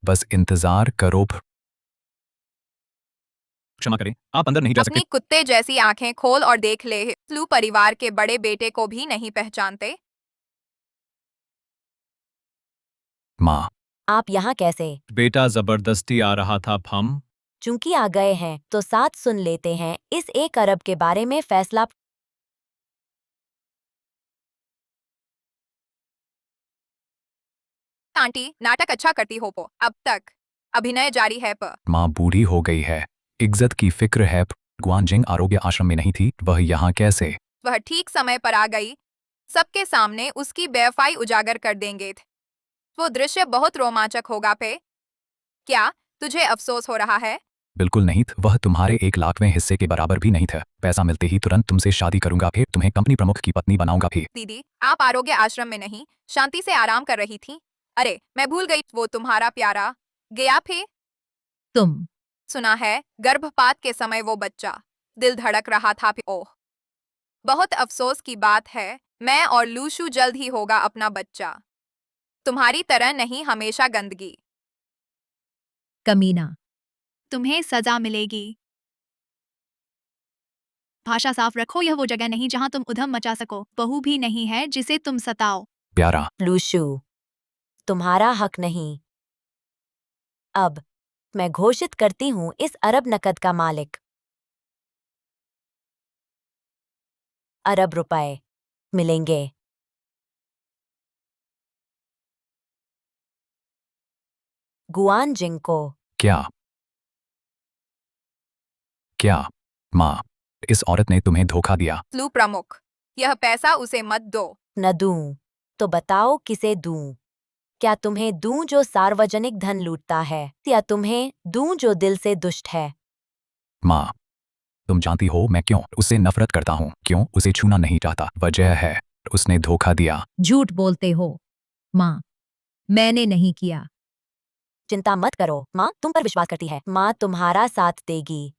बस इंतजार करो। क्षमा करें, आप अंदर नहीं जा सकते। अपनी कुत्ते जैसी आंखें खोल और देख ले, लू परिवार के बड़े बेटे को भी नहीं पहचानते। माँ, आप यहाँ कैसे? बेटा जबरदस्ती आ रहा था। हम चूंकि आ गए हैं तो साथ सुन लेते हैं इस 1 अरब के बारे में फैसला। आंटी नाटक अच्छा करती हो। अब तक अभिनय जारी है। माँ बूढ़ी हो गई है, इज्जत की फिक्र है। गुआनजिंग आरोग्य आश्रम में नहीं थी, वह यहाँ कैसे? वह ठीक समय पर आ गई। सबके सामने उसकी बेवफाई उजागर कर देंगे। वो दृश्य बहुत रोमांचक होगा। क्या तुझे अफसोस हो रहा है? बिल्कुल नहीं, वह तुम्हारे 1,00,000वें हिस्से के बराबर भी नहीं था। पैसा मिलते ही तुरंत तुमसे शादी करूंगा। फिर तुम्हें कंपनी प्रमुख की पत्नी बनाऊंगा। फिर दीदी, आप आरोग्य आश्रम में नहीं, शांति से आराम कर रही थी। अरे मैं भूल गई, वो तुम्हारा प्यारा गया। तुम सुना है गर्भपात के समय वो बच्चा दिल धड़क रहा था। ओह, बहुत अफसोस की बात है। मैं और लूशू जल्द ही होगा अपना बच्चा। तुम्हारी तरह नहीं हमेशा गंदगी। कमीना, तुम्हें सजा मिलेगी। भाषा साफ रखो, यह वो जगह नहीं जहां तुम उधम मचा सको। बहू भी नहीं है जिसे तुम सताओ। प्यारा, लूशू, तुम्हारा हक नहीं। अब मैं घोषित करती हूँ इस अरब नकद का मालिक। अरब रुपए मिलेंगे। गुआनजिंग को। क्या? माँ, इस औरत ने तुम्हें धोखा दिया। लू प्रमुख, यह पैसा उसे मत दो। न दूं तो बताओ किसे दूं? क्या तुम्हें दूं जो सार्वजनिक धन लूटता है, या तुम्हें दूं जो दिल से दुष्ट है? माँ, तुम जानती हो मैं क्यों उससे नफरत करता हूँ, क्यों उसे छूना नहीं चाहता। वजह है उसने धोखा दिया। झूठ बोलते हो माँ, मैंने नहीं किया। चिंता मत करो, माँ तुम पर विश्वास करती है। माँ तुम्हारा साथ देगी।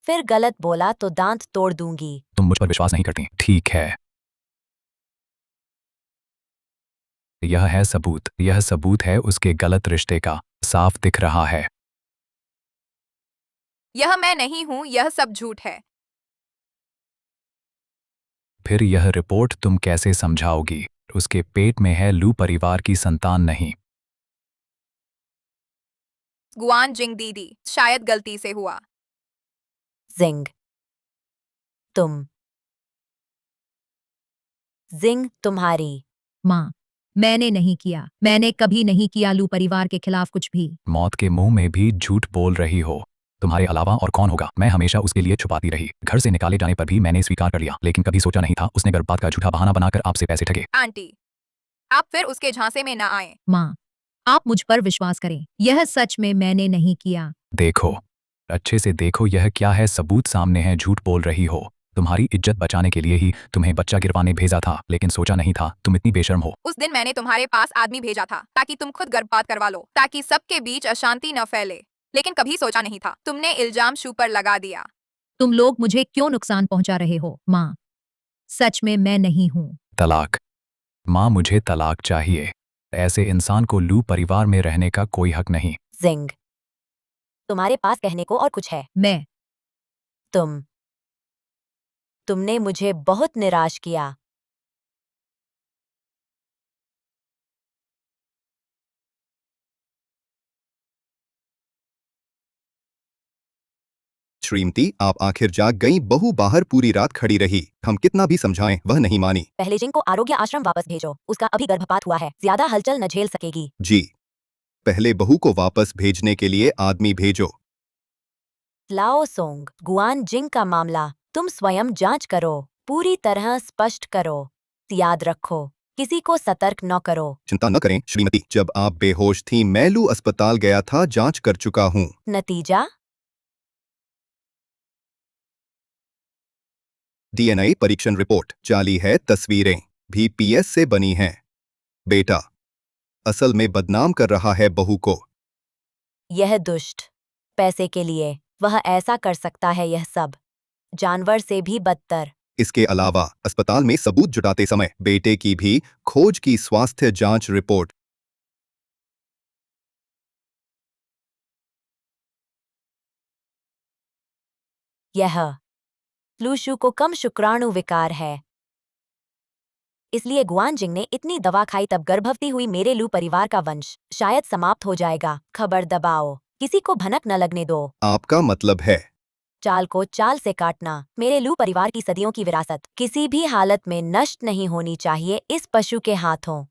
फिर गलत बोला तो दांत तोड़ दूंगी। तुम मुझ पर विश्वास नहीं करती, ठीक है। यह है सबूत, यह सबूत है उसके गलत रिश्ते का, साफ दिख रहा है। यह मैं नहीं हूँ, यह सब झूठ है। फिर यह रिपोर्ट तुम कैसे समझाओगी? उसके पेट में है लू परिवार की संतान नहीं। गुआन जिंग दीदी, शायद गलती से हुआ। जिंग तुम्हारी। माँ, मैंने नहीं किया, मैंने कभी नहीं किया लू परिवार के खिलाफ कुछ भी। मौत के मुंह में भी झूठ बोल रही हो। तुम्हारे अलावा और कौन होगा? मैं हमेशा उसके लिए छुपाती रही। घर से निकाले जाने पर भी मैंने स्वीकार कर लिया, लेकिन कभी सोचा नहीं था उसने गर्भपात का झूठा बहाना बनाकर आपसे पैसे ठगे। आंटी, आप फिर उसके झांसे में न आए। माँ, आप मुझ पर विश्वास करें, यह सच में मैंने नहीं किया। देखो, अच्छे से देखो, यह क्या है? सबूत सामने है, झूठ बोल रही हो। तुम्हारी इज्जत बचाने के लिए ही तुम्हें बच्चा गिरवाने भेजा था, लेकिन सोचा नहीं था तुम इतनी बेशर्म हो। उस दिन मैंने तुम्हारे पास आदमी भेजा था ताकि तुम खुद गर्भपात करवा लो, ताकि सबके बीच अशांति न फैले। लेकिन कभी सोचा नहीं था तुमने इल्जाम शू पर लगा दिया। तुम लोग मुझे क्यों नुकसान पहुंचा रहे हो? माँ, सच में मैं नहीं हूँ। तलाक। माँ, मुझे तलाक चाहिए। ऐसे इंसान को लू परिवार में रहने का कोई हक नहीं। जिंग, तुम्हारे पास कहने को और कुछ है? मैं तुमने मुझे बहुत निराश किया। श्रीमती, आप आखिर जाग गई। बहू बाहर पूरी रात खड़ी रही, हम कितना भी समझाएं वह नहीं मानी। पहले जिंग को आरोग्य आश्रम वापस भेजो, उसका अभी गर्भपात हुआ है, ज्यादा हलचल न झेल सकेगी। जी, पहले बहू को वापस भेजने के लिए आदमी भेजो। लाओ सोंग, गुआन जिंग का मामला तुम स्वयं जांच करो, पूरी तरह स्पष्ट करो। याद रखो, किसी को सतर्क न करो। चिंता न करें श्रीमती, जब आप बेहोश थीं मैं लू अस्पताल गया था, जांच कर चुका हूँ। नतीजा? डीएनए परीक्षण रिपोर्ट जाली है, तस्वीरें भी पीएस से बनी हैं। बेटा असल में बदनाम कर रहा है बहू को। यह दुष्ट, पैसे के लिए वह ऐसा कर सकता है, यह सब जानवर से भी बदतर। इसके अलावा अस्पताल में सबूत जुटाते समय बेटे की भी खोज की स्वास्थ्य जांच रिपोर्ट। यह लूशू को कम शुक्राणु विकार है, इसलिए गुआन जिंग ने इतनी दवा खाई, तब गर्भवती हुई मेरे लू परिवार का वंश शायद समाप्त हो जाएगा। खबर दबाओ, किसी को भनक न लगने दो। आपका मतलब है चाल को चाल से काटना। मेरे लू परिवार की सदियों की विरासत किसी भी हालत में नष्ट नहीं होनी चाहिए इस पशु के हाथों।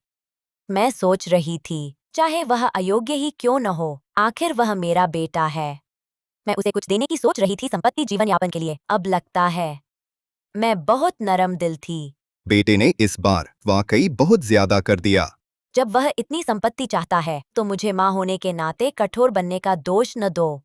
मैं सोच रही थी, चाहे वह अयोग्य ही क्यों न हो, आखिर वह मेरा बेटा है। मैं उसे कुछ देने की सोच रही थी, संपत्ति, जीवन यापन के लिए। अब लगता है मैं बहुत नरम दिल थी। बेटे ने इस बार वाकई बहुत ज्यादा कर दिया। जब वह इतनी संपत्ति चाहता है तो मुझे माँ होने के नाते कठोर बनने का दोष न दो।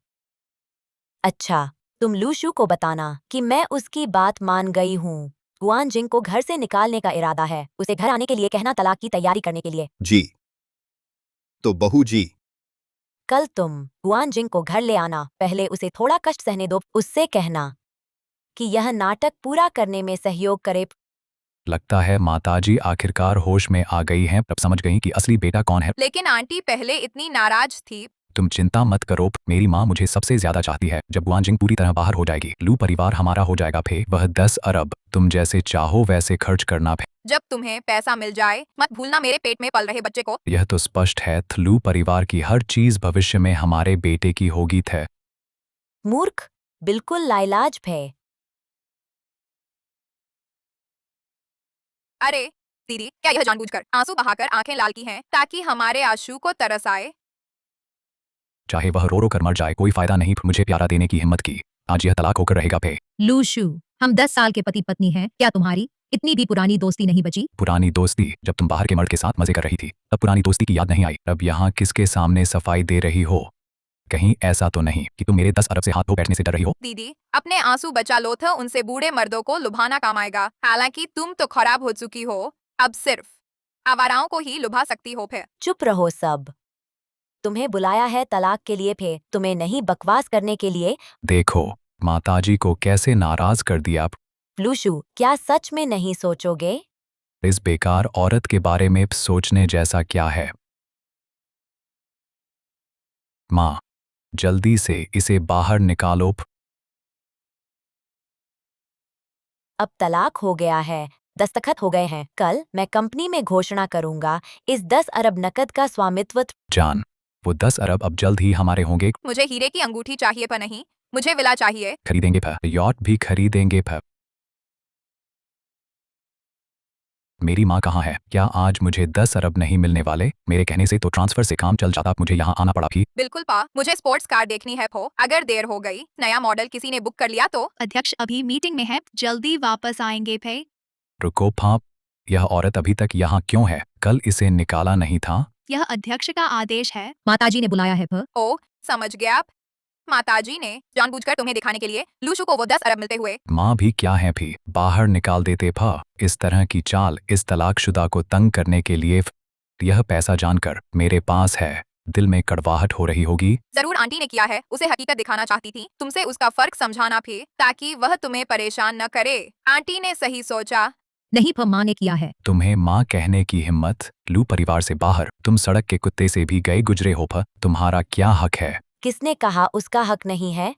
अच्छा, तुम लूशू को बताना कि मैं उसकी बात मान गई हूँ। गुआन जिंग को घर से निकालने का इरादा है, उसे घर आने के लिए कहना, तलाक की तैयारी करने के लिए। जी तो बहू जी, कल तुम गुआन जिंग को घर ले आना, पहले उसे थोड़ा कष्ट सहने दो। उससे कहना कि यह नाटक पूरा करने में सहयोग करे। लगता है माताजी आखिरकार होश में आ गई हैं, अब समझ गई कि असली बेटा कौन है। लेकिन आंटी पहले इतनी नाराज थी। तुम चिंता मत करो, मेरी माँ मुझे सबसे ज्यादा चाहती है। जब गुआनजिंग पूरी तरह बाहर हो जाएगी, लू परिवार हमारा हो जाएगा। फे वह 10 अरब तुम जैसे चाहो वैसे खर्च करना। फे जब तुम्हें पैसा मिल जाए मत भूलना मेरे पेट में पल रहे बच्चे को। यह तो स्पष्ट है, लू परिवार की हर चीज भविष्य में हमारे बेटे की होगी। थे मूर्ख, बिल्कुल लाइलाज भे। अरे दीदी, क्या यह जानबूझकर आंसू बहाकर आंखें लाल की हैं ताकि हमारे आशु को तरस आए? चाहे वह रो रो कर मर जाए, कोई फायदा नहीं। मुझे प्यारा देने की हिम्मत की, आज यह तलाक होकर रहेगा। फे लूशू, हम 10 साल के पति पत्नी हैं, क्या तुम्हारी इतनी भी पुरानी दोस्ती नहीं बची। पुरानी दोस्ती? जब तुम बाहर के मर्द के साथ मजे कर रही थी तब पुरानी दोस्ती की याद नहीं आई। अब यहाँ किसके सामने सफाई दे रही हो? कहीं ऐसा तो नहीं कि तुम मेरे 10 अरब से हाथ धो बैठने से डर रही हो? दीदी, अपने आंसू बचा लो था, उनसे बूढ़े मर्दों को लुभाना काम आएगा। हालांकि तुम तो खराब हो चुकी हो, अब सिर्फ आवाराओं को ही लुभा सकती हो। फिर चुप रहो सब। तुम्हें बुलाया है तलाक के लिए, फिर तुम्हें नहीं बकवास करने के लिए। देखो माताजी को कैसे नाराज कर दिया। लूशु, क्या सच में नहीं सोचोगे? इस बेकार औरत के बारे में सोचने जैसा क्या है? माँ, जल्दी से इसे बाहर निकालो। अब तलाक हो गया है, दस्तखत हो गए हैं। कल मैं कंपनी में घोषणा करूंगा इस 10 अरब नकद का स्वामित्व। जान, वो 10 अरब अब जल्द ही हमारे होंगे। मुझे हीरे की अंगूठी चाहिए पर नहीं, मुझे विला चाहिए। खरीदेंगे फिर, यॉट भी खरीदेंगे फिर। मेरी माँ कहाँ है? क्या आज मुझे 10 अरब नहीं मिलने वाले? मेरे कहने से तो ट्रांसफर से काम चल जाता, मुझे यहाँ आना पड़ा भी। बिल्कुल पा, मुझे स्पोर्ट्स कार देखनी है। पो, अगर देर हो गई, नया मॉडल किसी ने बुक कर लिया तो? अध्यक्ष अभी मीटिंग में है, जल्दी वापस आएंगे। फे रुको भाप, यह औरत अभी तक यहाँ क्यों है? कल इसे निकाला नहीं था? यह अध्यक्ष का आदेश है। माताजी ने बुलाया है भ। ओ, समझ गया। माताजी ने जानबूझकर तुम्हें दिखाने के लिए लूशु को वो 10 अरब मिलते हुए। माँ भी क्या है भी, बाहर निकाल देते भा। इस तरह की चाल इस तलाकशुदा को तंग करने के लिए। यह पैसा जानकर मेरे पास है, दिल में कड़वाहट हो रही होगी। जरूर आंटी ने किया है, उसे हकीकत दिखाना चाहती थी, तुमसे उसका फर्क समझाना भी, ताकि वह तुम्हें परेशान न करे। आंटी ने सही सोचा। नहीं भ, माँ ने किया है। तुम्हें माँ कहने की हिम्मत? लू परिवार से बाहर तुम सड़क के कुत्ते से भी गए गुजरे हो भ, तुम्हारा क्या हक है? किसने कहा उसका हक नहीं है?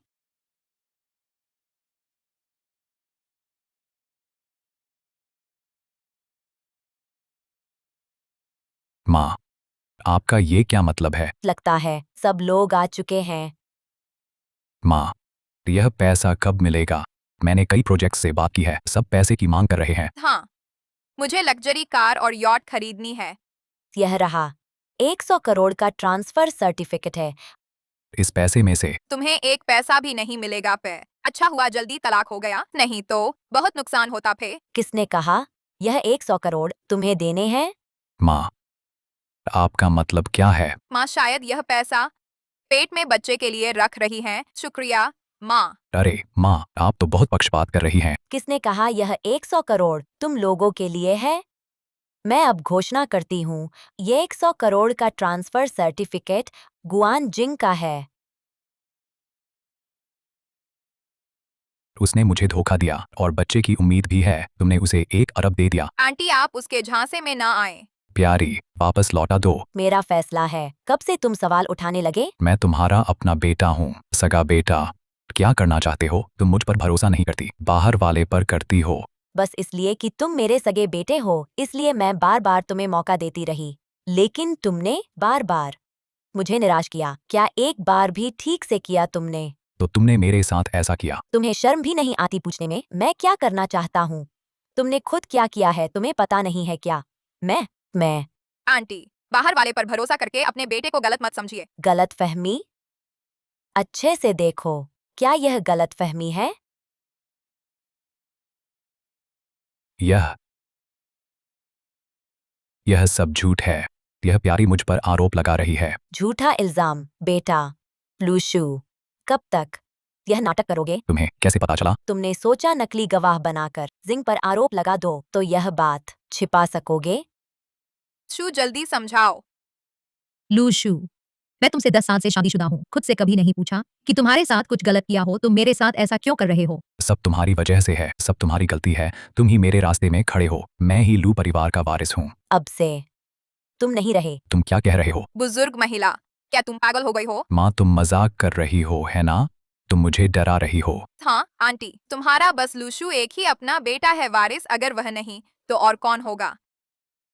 माँ, आपका ये क्या मतलब है? लगता है सब लोग आ चुके हैं। माँ, यह पैसा कब मिलेगा? मैंने कई प्रोजेक्ट्स से बात की है, सब पैसे की मांग कर रहे हैं। हाँ, मुझे लग्जरी कार और यॉट खरीदनी है। यह रहा 100 करोड़ का ट्रांसफर सर्टिफिकेट है। इस पैसे में से तुम्हें एक पैसा भी नहीं मिलेगा। पे अच्छा हुआ जल्दी तलाक हो गया, नहीं तो बहुत नुकसान होता। पे किसने कहा यह 100 करोड़ तुम्हें देने हैं? माँ, आपका मतलब क्या है? माँ, शायद यह पैसा पेट में बच्चे के लिए रख रही हैं। शुक्रिया माँ। अरे माँ, आप तो बहुत पक्षपात कर रही हैं। किसने कहा यह 100 करोड़ तुम लोगों के लिए है? मैं अब घोषणा करती हूँ, ये 100 करोड़ का ट्रांसफर सर्टिफिकेट गुआन जिंग का है। उसने मुझे धोखा दिया और बच्चे की उम्मीद भी है, तुमने उसे 1 अरब दे दिया। आंटी, आप उसके झांसे में ना आए। प्यारी, वापस लौटा दो। मेरा फैसला है। कब से तुम सवाल उठाने लगे? मैं तुम्हारा अपना बेटा हूँ, सगा बेटा। क्या करना चाहते हो? तुम मुझ पर भरोसा नहीं करती, बाहर वाले पर करती हो। बस इसलिए कि तुम मेरे सगे बेटे हो, इसलिए मैं बार बार तुम्हें मौका देती रही, लेकिन तुमने बार बार मुझे निराश किया। क्या एक बार भी ठीक से किया तुमने? तो तुमने मेरे साथ ऐसा किया? तुम्हें शर्म भी नहीं आती पूछने में मैं क्या करना चाहता हूँ? तुमने खुद क्या किया है तुम्हें पता नहीं है क्या? मैं आंटी, बाहर वाले पर भरोसा करके अपने बेटे को गलत मत समझिए। गलत फहमी? अच्छे से देखो, क्या यह गलत फहमी है? यह सब झूठ है। यह प्यारी मुझ पर आरोप लगा रही है। झूठा इल्जाम? बेटा लूशु, कब तक यह नाटक करोगे? तुम्हें कैसे पता चला? तुमने सोचा नकली गवाह बनाकर जिंग पर आरोप लगा दो तो यह बात छिपा सकोगे? शू, जल्दी समझाओ। लूशु, मैं तुमसे 10 साल से शादीशुदा हूँ, खुद से कभी नहीं पूछा कि तुम्हारे साथ कुछ गलत किया हो, तुम मेरे साथ ऐसा क्यों कर रहे हो? सब तुम्हारी वजह से है, सब तुम्हारी गलती है, तुम ही मेरे रास्ते में खड़े हो। मैं ही लू परिवार का वारिस हूँ। अब से तुम नहीं रहे। तुम क्या कह रहे हो? बुजुर्ग महिला, क्या तुम पागल हो गई हो? माँ, तुम मजाक कर रही हो है ना? तुम मुझे डरा रही हो। हाँ आंटी, तुम्हारा बस लूशु एक ही अपना बेटा है वारिस, अगर वह नहीं तो और कौन होगा?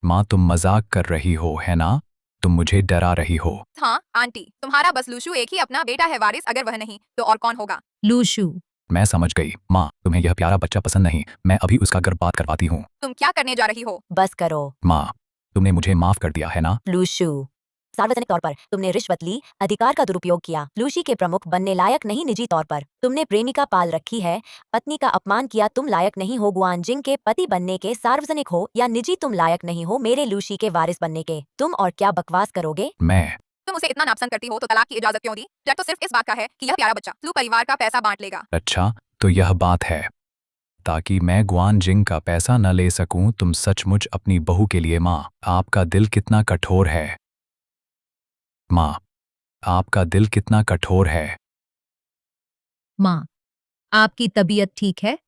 माँ, तुम मजाक कर रही हो है ना? तुम मुझे डरा रही हो। हाँ आंटी, तुम्हारा बस लूशु एक ही अपना बेटा है वारिस, अगर वह नहीं तो और कौन होगा? लूशु, मैं समझ गई। माँ, तुम्हें यह प्यारा बच्चा पसंद नहीं, मैं अभी उसका गर्भपात करवाती हूँ। तुम क्या करने जा रही हो? बस करो। माँ, तुमने मुझे माफ कर दिया है ना? लूशु, सार्वजनिक तौर पर तुमने रिश्वत ली, अधिकार का दुरुपयोग किया, लूसी के प्रमुख बनने लायक नहीं, निजी तौर पर तुमने प्रेमिका पाल रखी है, पत्नी का अपमान किया, तुम लायक नहीं हो गुआनजिंग के पति बनने के, सार्वजनिक हो या निजी तुम लायक नहीं हो मेरे लूसी के वारिस बनने के। तुम और क्या बकवास करोगे? मैं तुम उसे इतना नापसंद करती हो तो तलाक की इजाजत क्यों दी? डर तो सिर्फ इस बात का है कि यह प्यारा बच्चा लू परिवार का पैसा बांट लेगा। अच्छा तो यह बात है, ताकि मैं गुआनजिंग का पैसा न ले सकूं। तुम सचमुच अपनी बहू के लिए माँ, आपका दिल कितना कठोर है। माँ, आपका दिल कितना कठोर है। माँ, आपकी तबीयत ठीक है?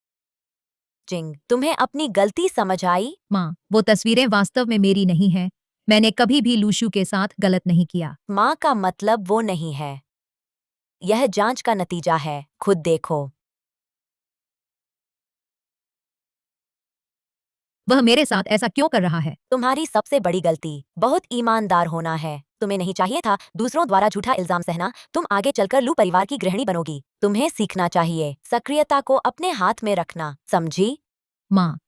जिंग, तुम्हें अपनी गलती समझ आई? माँ, वो तस्वीरें वास्तव में मेरी नहीं हैं। मैंने कभी भी लूशू के साथ गलत नहीं किया। माँ का मतलब वो नहीं है, यह जांच का नतीजा है, खुद देखो। वह मेरे साथ ऐसा क्यों कर रहा है? तुम्हारी सबसे बड़ी गलती बहुत ईमानदार होना है। तुम्हें नहीं चाहिए था दूसरों द्वारा झूठा इल्जाम सहना। तुम आगे चलकर लू परिवार की गृहिणी बनोगी। तुम्हें सीखना चाहिए सक्रियता को अपने हाथ में रखना, समझी? माँ,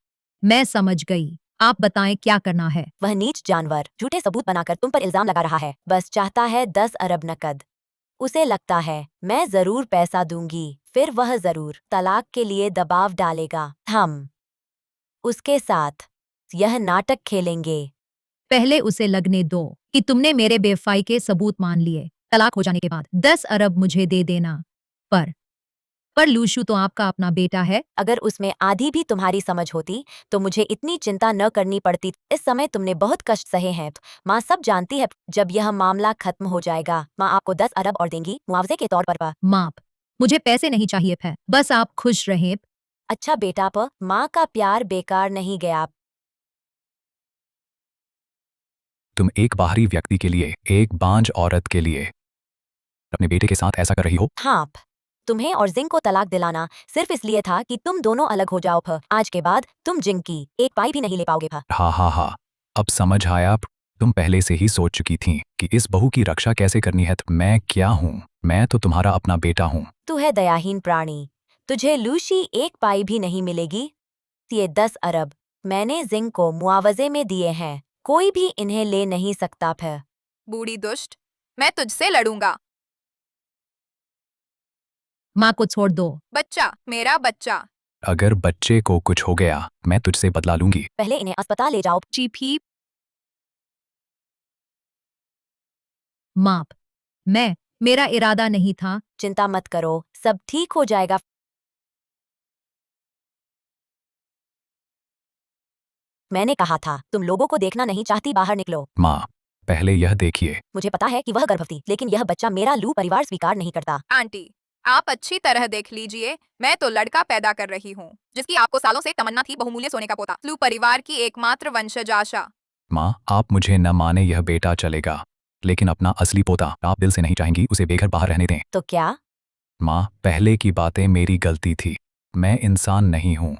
मैं समझ गई। आप बताएं क्या करना है। वह नीच जानवर झूठे सबूत बनाकर तुम पर इल्जाम लगा रहा है। बस चाहता है 10 अरब नकद। उसे लगता है मैं जरूर पैसा दूंगी, फिर वह जरूर तलाक के लिए दबाव डालेगा। हम उसके साथ यह नाटक खेलेंगे। पहले उसे लगने दो कि तुमने मेरे बेवफाई के सबूत मान लिए। तलाक हो जाने के बाद 10 अरब मुझे दे देना। पर लूशू तो आपका अपना बेटा है। अगर उसमें आधी भी तुम्हारी समझ होती तो मुझे इतनी चिंता न करनी पड़ती। इस समय तुमने बहुत कष्ट सहे हैं। माँ सब जानती है। जब यह मामला खत्म हो जाएगा, माँ आपको 10 अरब और देंगी मुआवजे के तौर पर। माँ, मुझे पैसे नहीं चाहिए थे, बस आप खुश रहें। अच्छा बेटा, माँ का प्यार बेकार नहीं गया। तुम एक बाहरी व्यक्ति के लिए, एक बांझ औरत के लिए अपने बेटे के साथ ऐसा कर रही हो। हाँ, तुम्हें और जिंग को तलाक दिलाना सिर्फ इसलिए था कि तुम दोनों अलग हो जाओ। आज के बाद तुम जिंग की एक पाई भी नहीं ले पाओगे। हाँ हाँ हाँ, अब समझ आया। तुम पहले से ही सोच चुकी थी कि इस बहू की रक्षा कैसे करनी है। मैं क्या हूँ? मैं तो तुम्हारा अपना बेटा हूँ। तू है दयाहीन प्राणी। तुझे लूसी एक पाई भी नहीं मिलेगी। ये 10 अरब मैंने जिंग को मुआवजे में दिए हैं, कोई भी इन्हें ले नहीं सकता। फिर बूढ़ी दुष्ट, मैं तुझसे लड़ूंगा। माँ को छोड़ दो। बच्चा, मेरा बच्चा। अगर बच्चे को कुछ हो गया, मैं तुझसे बदला लूंगी। पहले इन्हें अस्पताल ले जाओ। जीपी माप, मेरा इरादा नहीं था। चिंता मत करो, सब ठीक हो जाएगा। मैंने कहा था तुम लोगों को देखना नहीं चाहती, बाहर निकलो। माँ, पहले यह देखिए। मुझे पता है कि वह गर्भवती, लेकिन यह बच्चा मेरा लू परिवार स्वीकार नहीं करता। आंटी, आप अच्छी तरह देख लीजिए, मैं तो लड़का पैदा कर रही हूँ जिसकी आपको सालों से तमन्ना थी, बहुमूल्य सोने का पोता, लू परिवार की एकमात्र वंशज आशा। माँ, आप मुझे न माने, यह बेटा चलेगा, लेकिन अपना असली पोता आप दिल से नहीं चाहेंगी। उसे बेघर बाहर रहने दें। तो क्या? माँ, पहले की बातें मेरी गलती थी। मैं इंसान नहीं हूँ,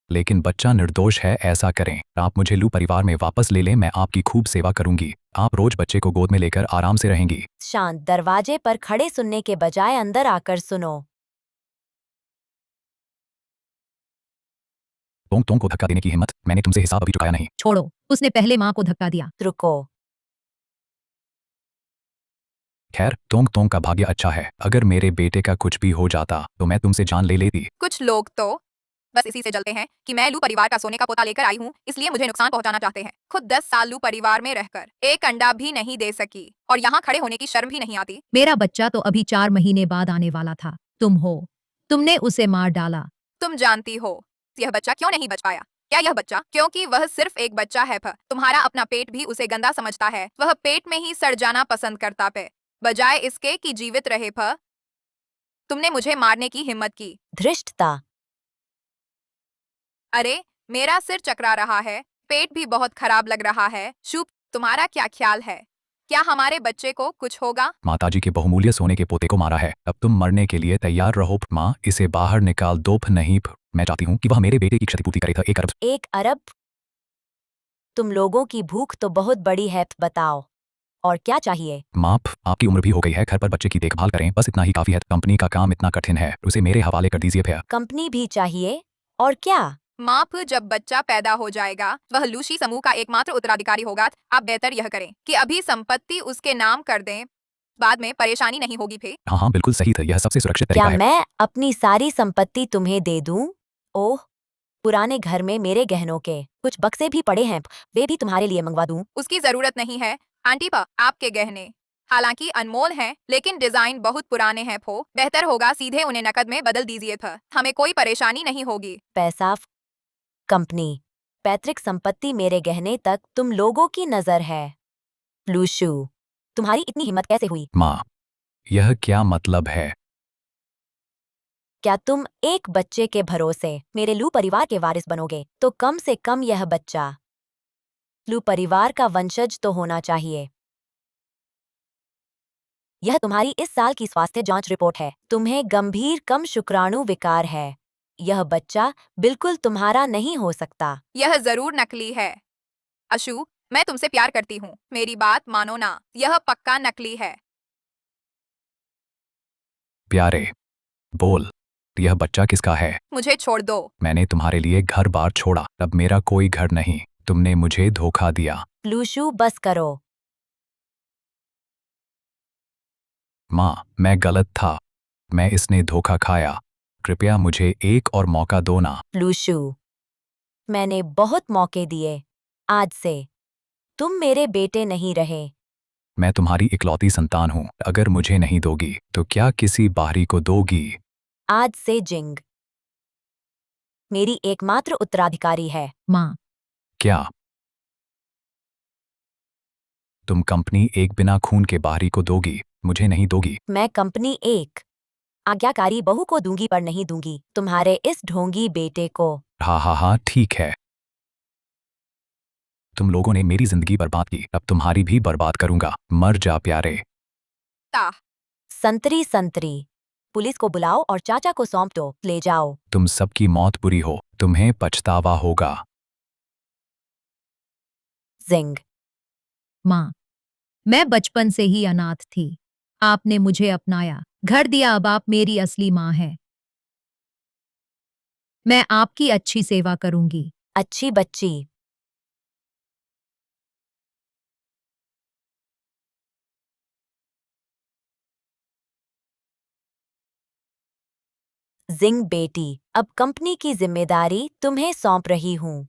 लेकिन बच्चा निर्दोष है। ऐसा करें, आप मुझे लू परिवार में वापस ले लें। मैं आपकी खूब सेवा करूंगी। आप रोज बच्चे को गोद में लेकर आराम से रहेंगी। शांत, दरवाजे पर खड़े सुनने के बजाय अंदर आकर सुनो। तोंग तोंग को धक्का देने की हिम्मत? मैंने तुमसे हिसाब अभी चुकाया नहीं। छोड़ो, उसने पहले माँ को धक्का दिया। रुको। खैर, तोंग तोंग का भाग्य अच्छा है। अगर मेरे बेटे का कुछ भी हो जाता तो मैं तुमसे जान ले लेती। कुछ लोग तो बस इसी से जलते हैं कि मैं लू परिवार का सोने का पोता लेकर आई हूँ, इसलिए मुझे नुकसान पहुंचाना चाहते हैं। खुद 10 साल लू परिवार में रहकर एक अंडा भी नहीं दे सकी और यहाँ खड़े होने की शर्म भी नहीं आती। मेरा बच्चा तो अभी 4 महीने बाद आने वाला था। तुमने उसे मार डाला। तुम जानती हो यह बच्चा क्यों नहीं बच पाया? क्या यह बच्चा क्योंकि वह सिर्फ एक बच्चा है? तुम्हारा अपना पेट भी उसे गंदा समझता है। वह पेट में ही सड़ जाना पसंद करता है, बजाय इसके कि जीवित रहे। तुमने मुझे मारने की हिम्मत की। धृष्टता। अरे, मेरा सिर चकरा रहा है, पेट भी बहुत खराब लग रहा है। शुभ, तुम्हारा क्या ख्याल है? क्या हमारे बच्चे को कुछ होगा? माताजी के बहुमूल्य सोने के पोते को मारा है, अब तुम मरने के लिए तैयार रहो। माँ, इसे बाहर निकाल दो। नहीं, मैं चाहती हूँ कि वह मेरे बेटे की क्षतिपूर्ति करे। था 1 अरब। 1 अरब? तुम लोगों की भूख तो बहुत बड़ी है। बताओ और क्या चाहिए? माँ, आपकी उम्र भी हो गई है, घर पर बच्चे की देखभाल करें, बस इतना ही काफी है। कंपनी का काम इतना कठिन है, उसे मेरे हवाले कर दीजिए। फिर कंपनी भी चाहिए? और क्या? माप जब बच्चा पैदा हो जाएगा वह लूसी समूह का एकमात्र उत्तराधिकारी होगा। आप बेहतर यह करें कि अभी संपत्ति उसके नाम कर दें, बाद में परेशानी नहीं होगी फिर। हाँ हाँ बिल्कुल सही था, यह सबसे सुरक्षित क्या तरीका है। मैं अपनी सारी संपत्ति तुम्हें दे दूं? ओह, पुराने घर में मेरे गहनों के कुछ बक्से भी पड़े हैं, वे भी तुम्हारे लिए मंगवा दूं? उसकी जरूरत नहीं है आंटी पा, आपके गहने हालांकि अनमोल हैं लेकिन डिजाइन बहुत पुराने हैं फो, बेहतर होगा सीधे उन्हें नकद में बदल दीजिए था, हमें कोई परेशानी नहीं होगी। पैसा कंपनी पैतृक संपत्ति मेरे गहने तक तुम लोगों की नजर है। लूशू, तुम्हारी इतनी हिम्मत कैसे हुई? माँ, यह क्या मतलब है? क्या तुम एक बच्चे के भरोसे मेरे लू परिवार के वारिस बनोगे तो कम से कम यह बच्चा लू परिवार का वंशज तो होना चाहिए। यह तुम्हारी इस साल की स्वास्थ्य जांच रिपोर्ट है। तुम्हें गंभीर कम शुक्राणु विकार है। यह बच्चा बिल्कुल तुम्हारा नहीं हो सकता। यह जरूर नकली है। अशु, मैं तुमसे प्यार करती हूँ, मेरी बात मानो ना, यह पक्का नकली है। प्यारे, बोल, यह बच्चा किसका है? मुझे छोड़ दो। मैंने तुम्हारे लिए घर बार छोड़ा, अब मेरा कोई घर नहीं। तुमने मुझे धोखा दिया। लूशू, बस करो। माँ, मैं गलत था। मैं इसने धोखा खाया। कृपया मुझे एक और मौका दो ना। लूशू, मैंने बहुत मौके दिए। आज से तुम मेरे बेटे नहीं रहे। मैं तुम्हारी इकलौती संतान हूँ। अगर मुझे नहीं दोगी तो क्या किसी बाहरी को दोगी? आज से जिंग मेरी एकमात्र उत्तराधिकारी है। माँ, क्या तुम कंपनी एक बिना खून के बाहरी को दोगी, मुझे नहीं दोगी? मैं कंपनी एक आज्ञाकारी बहू को दूंगी पर नहीं दूंगी तुम्हारे इस ढोंगी बेटे को। हाँ हाँ हाँ ठीक है। तुम लोगों ने मेरी जिंदगी बर्बाद की, अब तुम्हारी भी बर्बाद करूंगा। मर जा प्यारे। ता संतरी संतरी, पुलिस को बुलाओ और चाचा को सौंप दो, ले जाओ। तुम सबकी मौत बुरी हो, तुम्हें पछतावा होगा। जिंग, माँ, मैं बचपन से ही अनाथ थी। आपने मुझे अपनाया, घर दिया, अब आप मेरी असली माँ हैं। मैं आपकी अच्छी सेवा करूंगी। अच्छी बच्ची। जिंग बेटी, अब कंपनी की जिम्मेदारी तुम्हें सौंप रही हूँ।